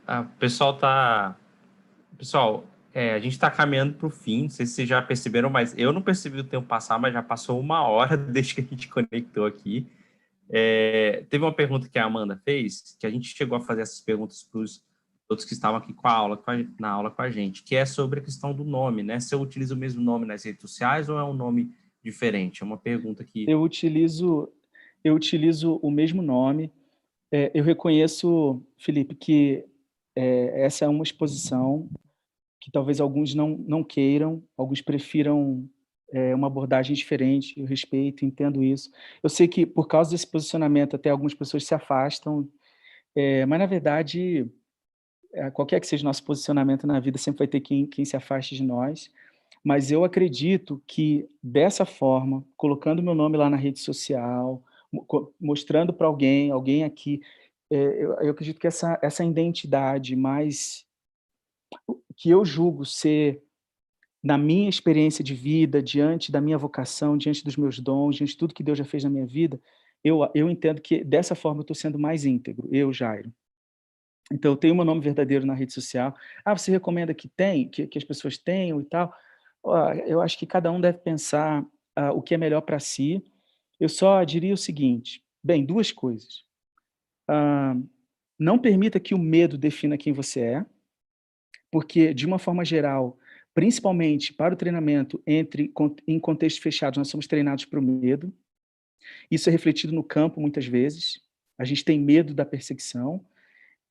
o pessoal tá. Pessoal, a gente está caminhando para o fim. Não sei se vocês já perceberam, mas eu não percebi o tempo passar, mas já passou 1 hora desde que a gente conectou aqui. Teve uma pergunta que a Amanda fez, que a gente chegou a fazer essas perguntas para os outros que estavam aqui com a aula, na aula com a gente, que é sobre a questão do nome, né? Se eu utilizo o mesmo nome nas redes sociais ou é um nome diferente? É uma pergunta que... Eu utilizo o mesmo nome. Eu reconheço, Felipe, que essa é uma exposição que talvez alguns não queiram, alguns prefiram uma abordagem diferente. Eu respeito, entendo isso. Eu sei que, por causa desse posicionamento, até algumas pessoas se afastam, mas, na verdade, qualquer que seja o nosso posicionamento na vida, sempre vai ter quem se afaste de nós. Mas eu acredito que, dessa forma, colocando meu nome lá na rede social, mostrando para alguém aqui, eu acredito que essa identidade mais que eu julgo ser, na minha experiência de vida, diante da minha vocação, diante dos meus dons, diante de tudo que Deus já fez na minha vida, eu entendo que dessa forma eu estou sendo mais íntegro, eu, Jairo. Então eu tenho meu nome verdadeiro na rede social. Você recomenda que as pessoas tenham e tal? Eu acho que cada um deve pensar o que é melhor para si. Eu só diria o seguinte: bem, 2 coisas. Ah, não permita que o medo defina quem você é, porque, de uma forma geral, principalmente para o treinamento em contextos fechados, nós somos treinados para o medo. Isso é refletido no campo muitas vezes. A gente tem medo da perseguição,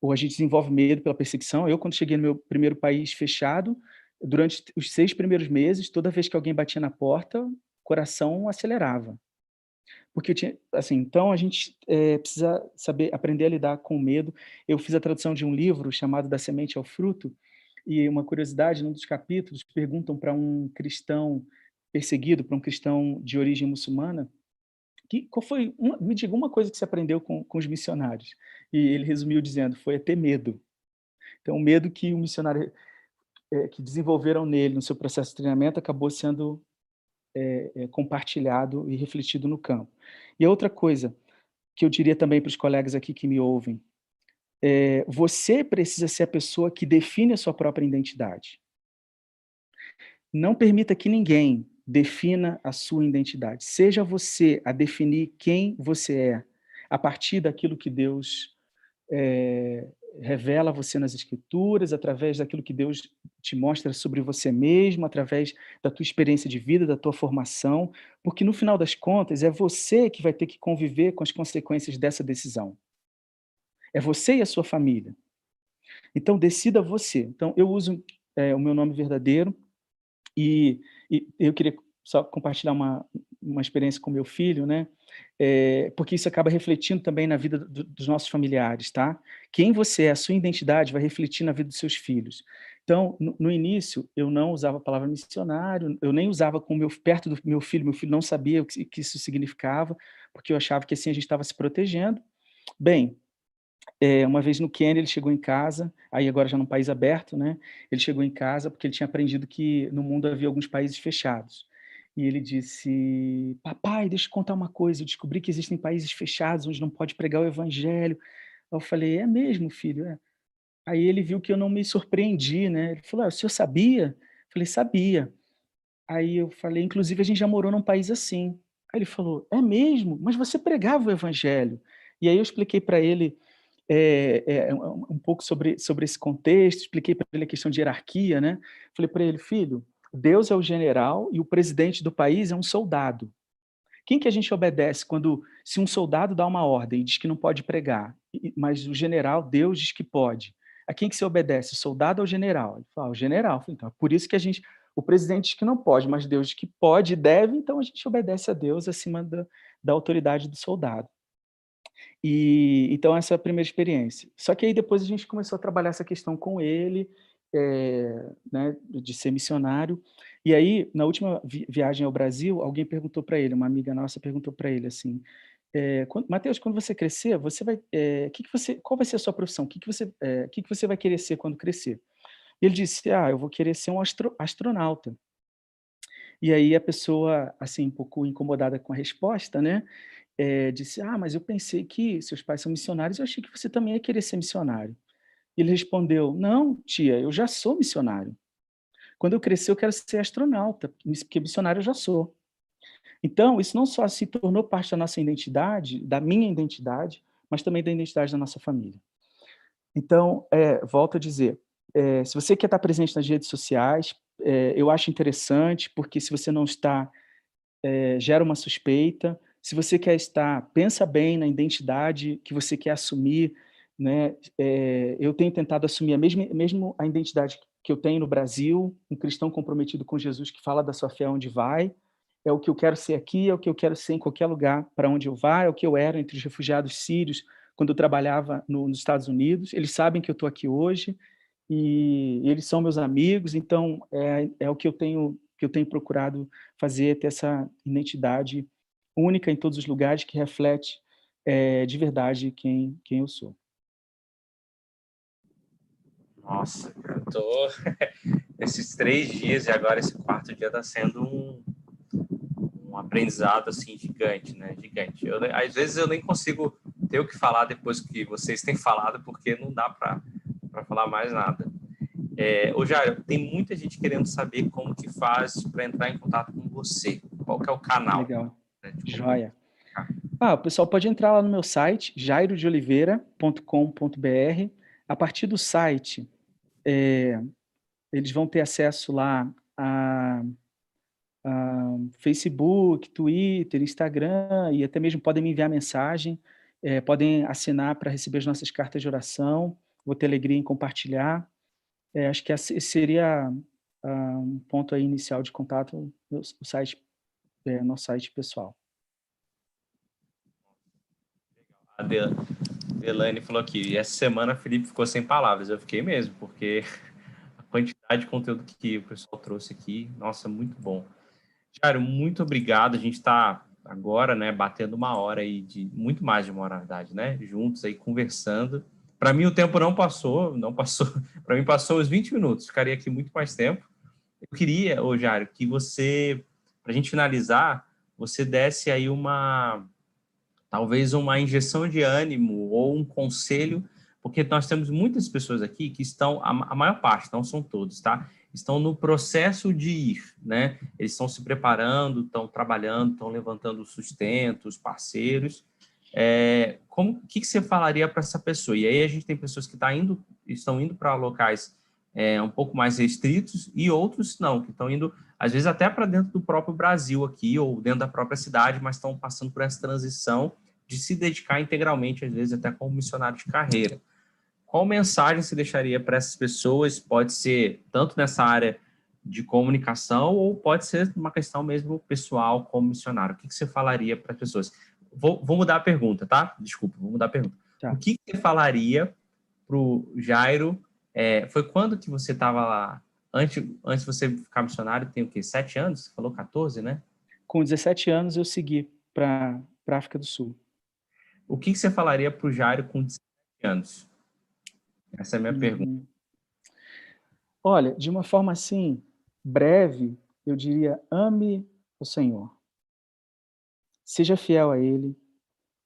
ou a gente desenvolve medo pela perseguição. Eu, quando cheguei no meu primeiro país fechado, durante os 6 primeiros meses, toda vez que alguém batia na porta, o coração acelerava. Porque eu tinha, assim, então a gente precisa saber aprender a lidar com o medo. Eu fiz a tradução de um livro chamado Da Semente ao Fruto, e uma curiosidade, num dos capítulos, perguntam para um cristão perseguido, para um cristão de origem muçulmana, qual foi me diga uma coisa que você aprendeu com os missionários. E ele resumiu dizendo: foi a ter medo. Então, o medo que o missionário que desenvolveram nele no seu processo de treinamento acabou sendo compartilhado e refletido no campo. E a outra coisa que eu diria também para os colegas aqui que me ouvem, você precisa ser a pessoa que define a sua própria identidade. Não permita que ninguém defina a sua identidade. Seja você a definir quem você é, a partir daquilo que Deus revela a você nas Escrituras, através daquilo que Deus te mostra sobre você mesmo, através da tua experiência de vida, da tua formação, porque no final das contas é você que vai ter que conviver com as consequências dessa decisão. É você e a sua família. Então decida você. Então eu uso o meu nome verdadeiro e eu queria só compartilhar uma experiência com meu filho, né? Porque isso acaba refletindo também na vida dos nossos familiares, tá? Quem você é, a sua identidade vai refletir na vida dos seus filhos. Então, no início, eu não usava a palavra missionário, eu nem usava perto do meu filho não sabia o que isso significava, porque eu achava que assim a gente estava se protegendo. Bem, uma vez no Quênia ele chegou em casa, aí agora já num país aberto, né, ele chegou em casa porque ele tinha aprendido que no mundo havia alguns países fechados. E ele disse: "Papai, deixa eu contar uma coisa, eu descobri que existem países fechados onde não pode pregar o evangelho". Aí eu falei: "É mesmo, filho? É". Aí ele viu que eu não me surpreendi, né, ele falou: "O senhor sabia?". Eu falei: "Sabia". Aí eu falei: "Inclusive a gente já morou num país assim". Aí ele falou: "É mesmo? Mas você pregava o evangelho". E aí eu expliquei para ele um pouco sobre esse contexto, expliquei para ele a questão de hierarquia, né. Falei para ele: "Filho, Deus é o general e o presidente do país é um soldado. Quem que a gente obedece se um soldado dá uma ordem e diz que não pode pregar, mas o general, Deus, diz que pode? A quem que você obedece, o soldado ou o general?" Ele falou: "O general". Eu falei: "Então, é por isso que o presidente diz que não pode, mas Deus diz que pode e deve, então a gente obedece a Deus acima da autoridade do soldado". E então essa é a primeira experiência. Só que aí depois a gente começou a trabalhar essa questão com ele, né, de ser missionário. E aí, na última viagem ao Brasil, alguém perguntou para ele, uma amiga nossa perguntou para ele assim, Mateus, quando você crescer, você vai, qual vai ser a sua profissão? Que você vai querer ser quando crescer? E ele disse, eu vou querer ser um astronauta. E aí a pessoa, assim, um pouco incomodada com a resposta, né, disse: mas eu pensei que seus pais são missionários, eu achei que você também ia querer ser missionário. E ele respondeu: "Não, tia, eu já sou missionário. Quando eu crescer, eu quero ser astronauta, porque missionário eu já sou". Então, isso não só se tornou parte da nossa identidade, da minha identidade, mas também da identidade da nossa família. Então, volto a dizer, se você quer estar presente nas redes sociais, eu acho interessante, porque se você não está, gera uma suspeita. Se você quer estar, pensa bem na identidade que você quer assumir, né. Eu tenho tentado assumir a mesmo a identidade que eu tenho no Brasil, um cristão comprometido com Jesus que fala da sua fé onde vai, é o que eu quero ser aqui, é o que eu quero ser em qualquer lugar para onde eu vá, é o que eu era entre os refugiados sírios quando eu trabalhava nos Estados Unidos. Eles sabem que eu estou aqui hoje e eles são meus amigos, então é o que eu tenho procurado fazer, ter essa identidade única em todos os lugares que reflete, de verdade quem eu sou. Nossa, eu tô esses 3 dias e agora esse quarto dia está sendo um aprendizado, assim, gigante, né, gigante. Às vezes eu nem consigo ter o que falar depois que vocês têm falado, porque não dá para falar mais nada. Ô Jair, tem muita gente querendo saber como que faz para entrar em contato com você. Qual que é o canal, Legal, né, de joia. comunicar? O pessoal pode entrar lá no meu site, jairodeoliveira.com.br. A partir do site, eles vão ter acesso lá a Facebook, Twitter, Instagram, e até mesmo podem me enviar mensagem, podem assinar para receber as nossas cartas de oração, vou ter alegria em compartilhar. Acho que esse seria, um ponto aí inicial de contato, o site, nosso site pessoal. A Delane falou aqui, e essa semana o Felipe ficou sem palavras. Eu fiquei mesmo, porque a quantidade de conteúdo que o pessoal trouxe aqui, nossa, muito bom. Jairo, muito obrigado. A gente está agora, né, batendo uma hora aí, muito mais de uma hora, na verdade, né? Juntos aí, conversando. Para mim, o tempo não passou. Para mim, passou uns 20 minutos. Ficaria aqui muito mais tempo. Eu queria, ô Jairo, que você, para a gente finalizar, você desse aí talvez uma injeção de ânimo ou um conselho, porque nós temos muitas pessoas aqui que estão, a maior parte, não são todos, tá? Estão no processo de ir, né? Eles estão se preparando, estão trabalhando, estão levantando o sustento, os parceiros. O que você falaria para essa pessoa? E aí a gente tem pessoas que estão indo para locais um pouco mais restritos e outros não, que estão indo, às vezes, até para dentro do próprio Brasil aqui ou dentro da própria cidade, mas estão passando por essa transição de se dedicar integralmente, às vezes, até como missionário de carreira. Qual mensagem você deixaria para essas pessoas? Pode ser tanto nessa área de comunicação ou pode ser uma questão mesmo pessoal como missionário. O que você falaria para as pessoas? Vou mudar a pergunta, tá? Desculpa, vou mudar a pergunta. O Tá. que você falaria para o Jairo? Foi quando que você estava lá? Antes de você ficar missionário, tem o quê? 7 anos? Você falou 14, né? Com 17 anos eu segui para a África do Sul. O que você falaria para o Jairo com 17 anos? Essa é a minha pergunta. Olha, de uma forma assim, breve, eu diria: ame o Senhor. Seja fiel a Ele,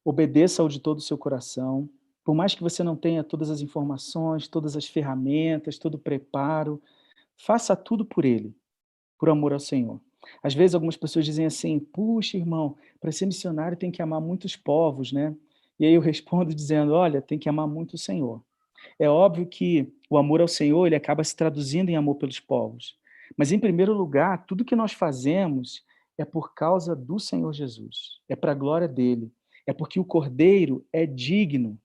obedeça-ao de todo o seu coração. Por mais que você não tenha todas as informações, todas as ferramentas, todo o preparo, faça tudo por Ele, por amor ao Senhor. Às vezes algumas pessoas dizem assim: "Puxa, irmão, para ser missionário tem que amar muitos povos, né?" E aí eu respondo dizendo: "Olha, tem que amar muito o Senhor." É óbvio que o amor ao Senhor, ele acaba se traduzindo em amor pelos povos. Mas, em primeiro lugar, tudo que nós fazemos é por causa do Senhor Jesus, é para a glória dele, é porque o Cordeiro é digno,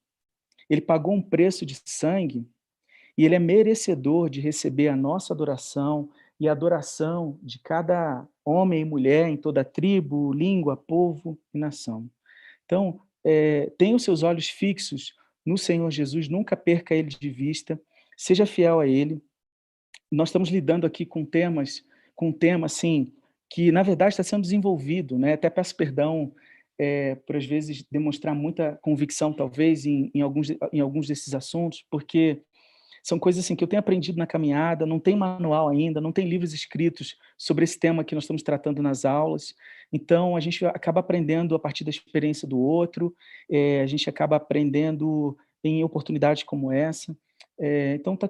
ele pagou um preço de sangue e ele é merecedor de receber a nossa adoração e a adoração de cada homem e mulher em toda tribo, língua, povo e nação. Então, tenha os seus olhos fixos no Senhor Jesus, nunca perca Ele de vista, seja fiel a Ele. Nós estamos lidando aqui com um tema, assim, que na verdade está sendo desenvolvido, né? Até peço perdão por às vezes demonstrar muita convicção, talvez, em alguns desses assuntos, porque são coisas assim que eu tenho aprendido na caminhada, não tem manual ainda, não tem livros escritos sobre esse tema que nós estamos tratando nas aulas. Então, a gente acaba aprendendo a partir da experiência do outro, a gente acaba aprendendo em oportunidades como essa. Então, tá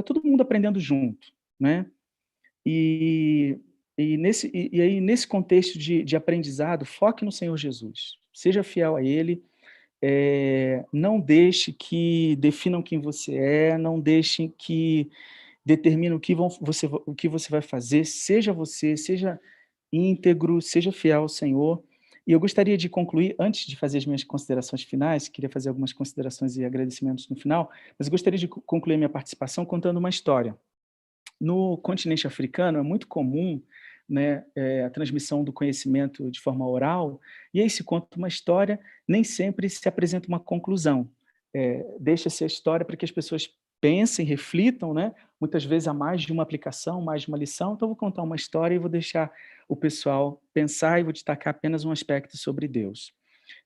todo mundo aprendendo junto, né? E, e aí, nesse contexto de aprendizado, foque no Senhor Jesus. Seja fiel a Ele, não deixe que definam quem você é, não deixe que determinem o que você vai fazer, seja você, seja íntegro, seja fiel ao Senhor. E eu gostaria de concluir, antes de fazer as minhas considerações finais, queria fazer algumas considerações e agradecimentos no final, mas eu gostaria de concluir minha participação contando uma história. No continente africano é muito comum, né, a transmissão do conhecimento de forma oral, e aí se conta uma história, nem sempre se apresenta uma conclusão. Deixa-se a história para que as pessoas pensem, reflitam, né? Muitas vezes há mais de uma aplicação, mais de uma lição, então eu vou contar uma história e vou deixar o pessoal pensar e vou destacar apenas um aspecto sobre Deus.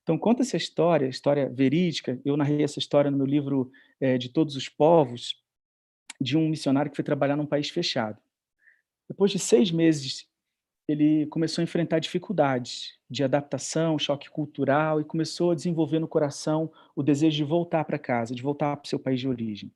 Então conta essa história verídica, eu narrei essa história no meu livro De Todos os Povos, de um missionário que foi trabalhar num país fechado. Depois de 6 meses, ele começou a enfrentar dificuldades de adaptação, choque cultural, e começou a desenvolver no coração o desejo de voltar para casa, de voltar para o seu país de origem.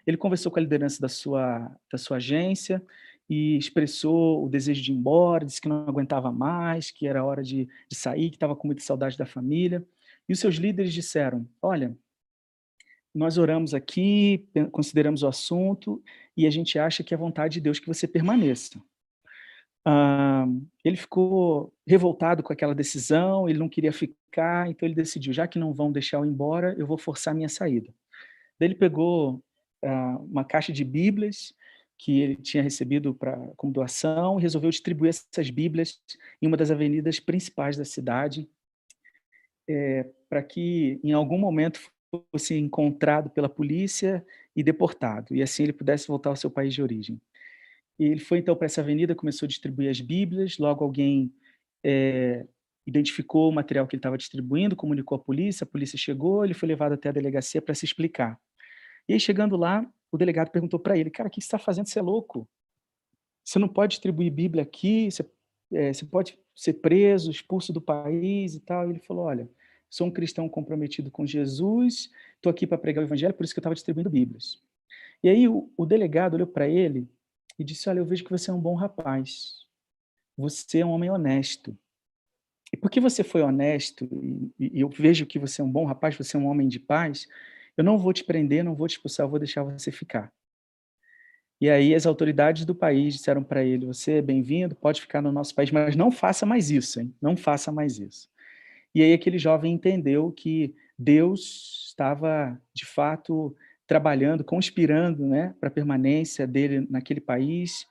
Ele conversou com a liderança da sua agência e expressou o desejo de ir embora, disse que não aguentava mais, que era hora de sair, que estava com muita saudade da família. E os seus líderes disseram: olha, nós oramos aqui, consideramos o assunto e a gente acha que é vontade de Deus que você permaneça. Ah, ele ficou revoltado com aquela decisão, ele não queria ficar, então ele decidiu, já que não vão deixar eu ir embora, eu vou forçar a minha saída. Daí ele pegou uma caixa de Bíblias que ele tinha recebido como doação e resolveu distribuir essas Bíblias em uma das avenidas principais da cidade, para que em algum momento fosse encontrado pela polícia e deportado, e assim ele pudesse voltar ao seu país de origem. E ele foi então para essa avenida, começou a distribuir as Bíblias, logo alguém identificou o material que ele estava distribuindo, comunicou à polícia, a polícia chegou, ele foi levado até a delegacia para se explicar. E aí, chegando lá, o delegado perguntou para ele: cara, o que você está fazendo? Você é louco? Você não pode distribuir Bíblia aqui, você pode ser preso, expulso do país e tal. E ele falou: olha, sou um cristão comprometido com Jesus, estou aqui para pregar o evangelho, por isso que eu estava distribuindo Bíblias. E aí o delegado olhou para ele e disse: olha, eu vejo que você é um bom rapaz, você é um homem honesto. E porque você foi honesto, e eu vejo que você é um bom rapaz, você é um homem de paz, eu não vou te prender, não vou te expulsar, eu vou deixar você ficar. E aí as autoridades do país disseram para ele: você é bem-vindo, pode ficar no nosso país, mas não faça mais isso, hein? Não faça mais isso. E aí aquele jovem entendeu que Deus estava, de fato, trabalhando, conspirando, né, para a permanência dele naquele país,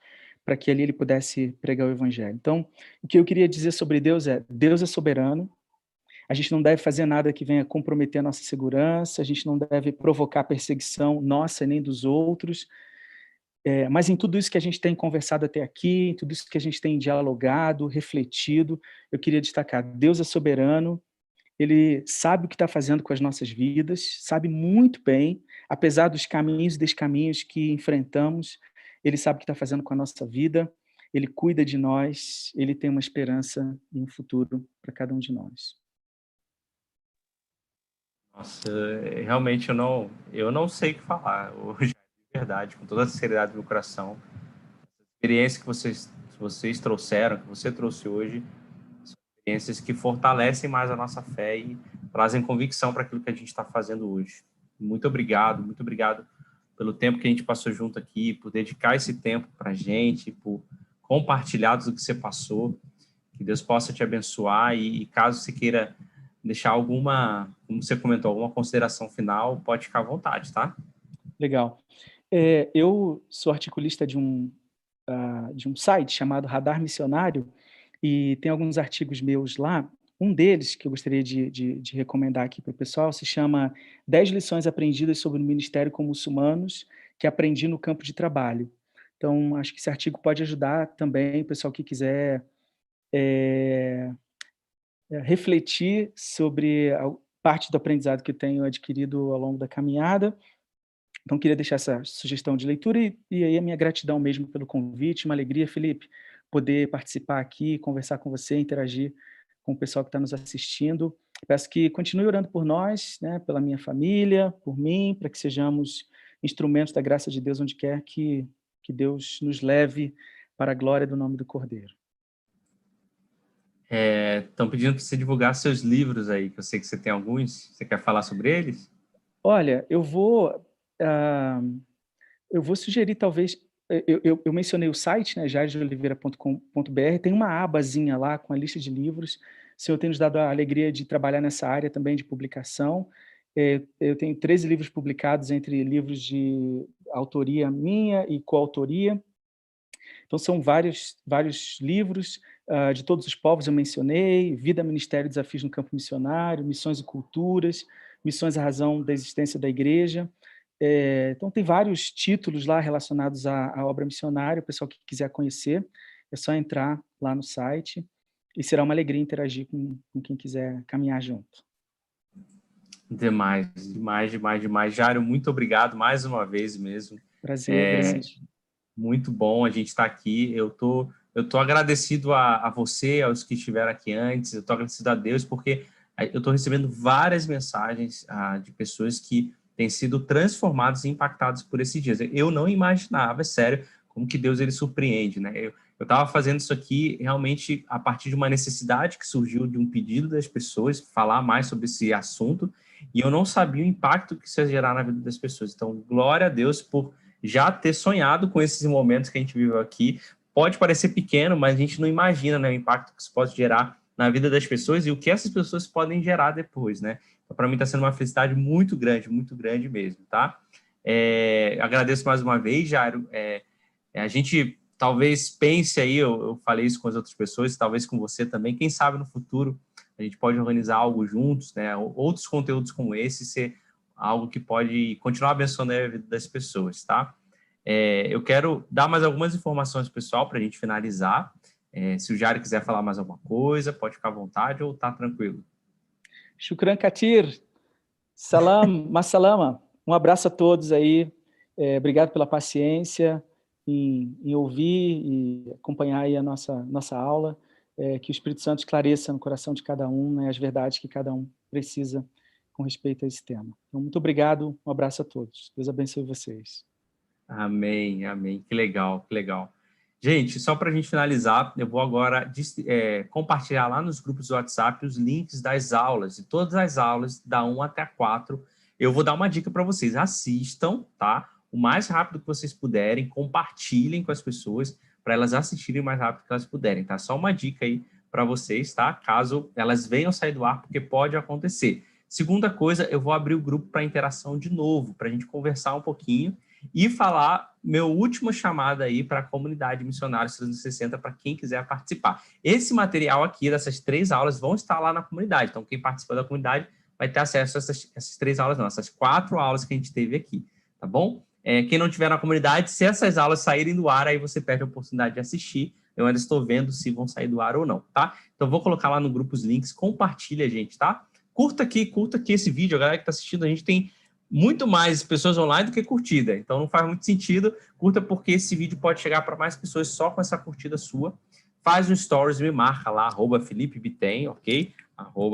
para que ali ele pudesse pregar o evangelho. Então, o que eu queria dizer sobre Deus é soberano, a gente não deve fazer nada que venha comprometer a nossa segurança, a gente não deve provocar perseguição nossa nem dos outros, mas em tudo isso que a gente tem conversado até aqui, em tudo isso que a gente tem dialogado, refletido, eu queria destacar: Deus é soberano, Ele sabe o que está fazendo com as nossas vidas, sabe muito bem, apesar dos caminhos e descaminhos que enfrentamos, Ele sabe o que está fazendo com a nossa vida, Ele cuida de nós, Ele tem uma esperança e um futuro para cada um de nós. Nossa, realmente eu não sei o que falar hoje, de verdade, com toda a sinceridade do meu coração. A experiência que vocês trouxeram, que você trouxe hoje, são experiências que fortalecem mais a nossa fé e trazem convicção para aquilo que a gente está fazendo hoje. Muito obrigado pelo tempo que a gente passou junto aqui, por dedicar esse tempo para a gente, por compartilhar tudo que você passou. Que Deus possa te abençoar e caso você queira deixar alguma, como você comentou, alguma consideração final, pode ficar à vontade, tá? Legal. Eu sou articulista de um site chamado Radar Missionário, e tem alguns artigos meus lá, Um deles, que eu gostaria de recomendar aqui para o pessoal, se chama 10 lições aprendidas sobre o ministério com muçulmanos que aprendi no campo de trabalho. Então, acho que esse artigo pode ajudar também o pessoal que quiser refletir sobre a parte do aprendizado que eu tenho adquirido ao longo da caminhada. Então, queria deixar essa sugestão de leitura e aí a minha gratidão mesmo pelo convite, uma alegria, Felipe, poder participar aqui, conversar com você, interagir com o pessoal que está nos assistindo. Peço que continue orando por nós, né, pela minha família, por mim, para que sejamos instrumentos da graça de Deus onde quer que Deus nos leve para a glória do nome do Cordeiro. Estão pedindo para você divulgar seus livros aí, que eu sei que você tem alguns. Você quer falar sobre eles? Olha, eu vou sugerir, talvez, eu mencionei o site, né, jaireoliveira.com.br, tem uma abazinha lá com a lista de livros. O Senhor tem nos dado a alegria de trabalhar nessa área também de publicação. Eu tenho 13 livros publicados, entre livros de autoria minha e coautoria. Então, são vários livros de todos os povos, eu mencionei: Vida, Ministério e Desafios no Campo Missionário, Missões e Culturas, Missões, a Razão da Existência da Igreja. Então, tem vários títulos lá relacionados à obra missionária. O pessoal que quiser conhecer, é só entrar lá no site e será uma alegria interagir com quem quiser caminhar junto. Demais. Jairo, muito obrigado mais uma vez mesmo. Prazer, grande. Muito bom a gente estar aqui. Eu tô agradecido a você, aos que estiveram aqui antes. Eu tô agradecido a Deus, porque eu estou recebendo várias mensagens de pessoas que têm sido transformados e impactados por esses dias. Eu não imaginava, é sério, como que Deus ele surpreende, né? Eu estava fazendo isso aqui realmente a partir de uma necessidade que surgiu de um pedido das pessoas, falar mais sobre esse assunto, e eu não sabia o impacto que isso ia gerar na vida das pessoas. Então, glória a Deus por já ter sonhado com esses momentos que a gente viveu aqui. Pode parecer pequeno, mas a gente não imagina, né, o impacto que isso pode gerar na vida das pessoas e o que essas pessoas podem gerar depois, né? Então, para mim está sendo uma felicidade muito grande mesmo, tá? Agradeço mais uma vez, Jairo. A gente talvez pense aí, eu falei isso com as outras pessoas, talvez com você também, quem sabe no futuro a gente pode organizar algo juntos, né? Outros conteúdos como esse, ser algo que pode continuar abençoando a vida das pessoas, tá? Eu quero dar mais algumas informações, pessoal, para a gente finalizar. Se o Jairo quiser falar mais alguma coisa, pode ficar à vontade ou tá tranquilo. Shukran Katir, salam, masalama. Um abraço a todos aí. Obrigado pela paciência em ouvir e acompanhar aí a nossa aula. Que o Espírito Santo esclareça no coração de cada um, né, as verdades que cada um precisa com respeito a esse tema. Então, muito obrigado, um abraço a todos. Deus abençoe vocês. Amém. Que legal. Gente, só para a gente finalizar, eu vou agora compartilhar lá nos grupos do WhatsApp os links das aulas, de todas as aulas, da 1 até a 4. Eu vou dar uma dica para vocês: assistam, tá? O mais rápido que vocês puderem, compartilhem com as pessoas, para elas assistirem o mais rápido que elas puderem, tá? Só uma dica aí para vocês, tá? Caso elas venham sair do ar, porque pode acontecer. Segunda coisa, eu vou abrir o grupo para interação de novo, para a gente conversar um pouquinho e falar meu último chamado aí para a comunidade Missionários 360, para quem quiser participar. Esse material aqui, dessas 3 aulas, vão estar lá na comunidade. Então, quem participa da comunidade vai ter acesso a essas 3 aulas, não, essas 4 aulas que a gente teve aqui, tá bom? Quem não tiver na comunidade, se essas aulas saírem do ar, aí você perde a oportunidade de assistir. Eu ainda estou vendo se vão sair do ar ou não, tá? Então, vou colocar lá no grupo os links, compartilha, gente, tá? Curta aqui esse vídeo, a galera que está assistindo, a gente tem muito mais pessoas online do que curtida, então não faz muito sentido. Curta, porque esse vídeo pode chegar para mais pessoas só com essa curtida sua. Faz um stories, me marca lá, @FelipeBitem, ok?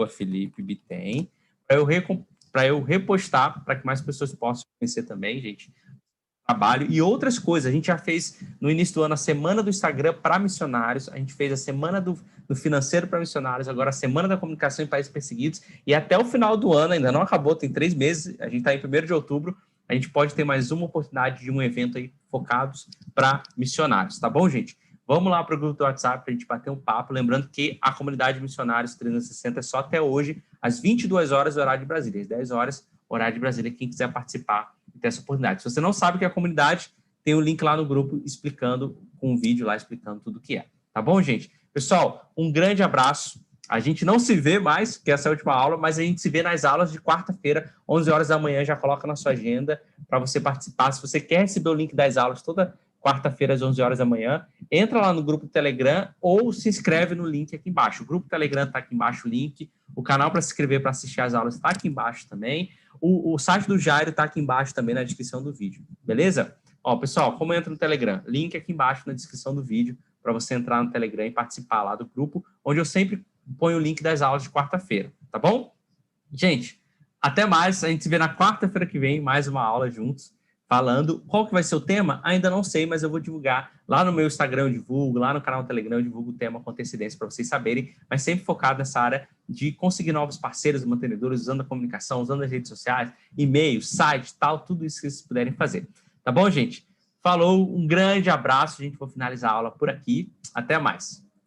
@FelipeBitem, para eu repostar, para que mais pessoas possam conhecer também, gente, trabalho e outras coisas. A gente já fez no início do ano a semana do Instagram para missionários, a gente fez a semana do financeiro para missionários, agora a semana da comunicação em países perseguidos, e até o final do ano, ainda não acabou, tem 3 meses, a gente está em 1º de outubro, a gente pode ter mais uma oportunidade de um evento aí focados para missionários, tá bom, gente? Vamos lá para o grupo do WhatsApp para a gente bater um papo, lembrando que a comunidade Missionários 360 é só até hoje, às 22 horas, horário de Brasília, às 10 horas, horário de Brasília, quem quiser participar e ter essa oportunidade. Se você não sabe o que é a comunidade, tem o link lá no grupo explicando, com um vídeo lá explicando tudo o que é. Tá bom, gente? Pessoal, um grande abraço. A gente não se vê mais, que essa é a última aula, mas a gente se vê nas aulas de quarta-feira, 11 horas da manhã, já coloca na sua agenda para você participar. Se você quer receber o link das aulas toda quarta-feira às 11 horas da manhã, entra lá no grupo do Telegram ou se inscreve no link aqui embaixo. O grupo do Telegram está aqui embaixo, o link. O canal para se inscrever para assistir as aulas está aqui embaixo também. O site do Jairo está aqui embaixo também na descrição do vídeo, beleza? Ó, pessoal, como entra no Telegram? Link aqui embaixo na descrição do vídeo para você entrar no Telegram e participar lá do grupo, onde eu sempre ponho o link das aulas de quarta-feira, tá bom? Gente, até mais. A gente se vê na quarta-feira que vem, mais uma aula juntos, falando. Qual que vai ser o tema? Ainda não sei, mas eu vou divulgar lá no meu Instagram, eu divulgo, lá no canal do Telegram eu divulgo o tema com antecedência para vocês saberem, mas sempre focado nessa área de conseguir novos parceiros, mantenedores, usando a comunicação, usando as redes sociais, e-mail, site, tal, tudo isso que vocês puderem fazer. Tá bom, gente? Falou, um grande abraço, a gente vai finalizar a aula por aqui. Até mais.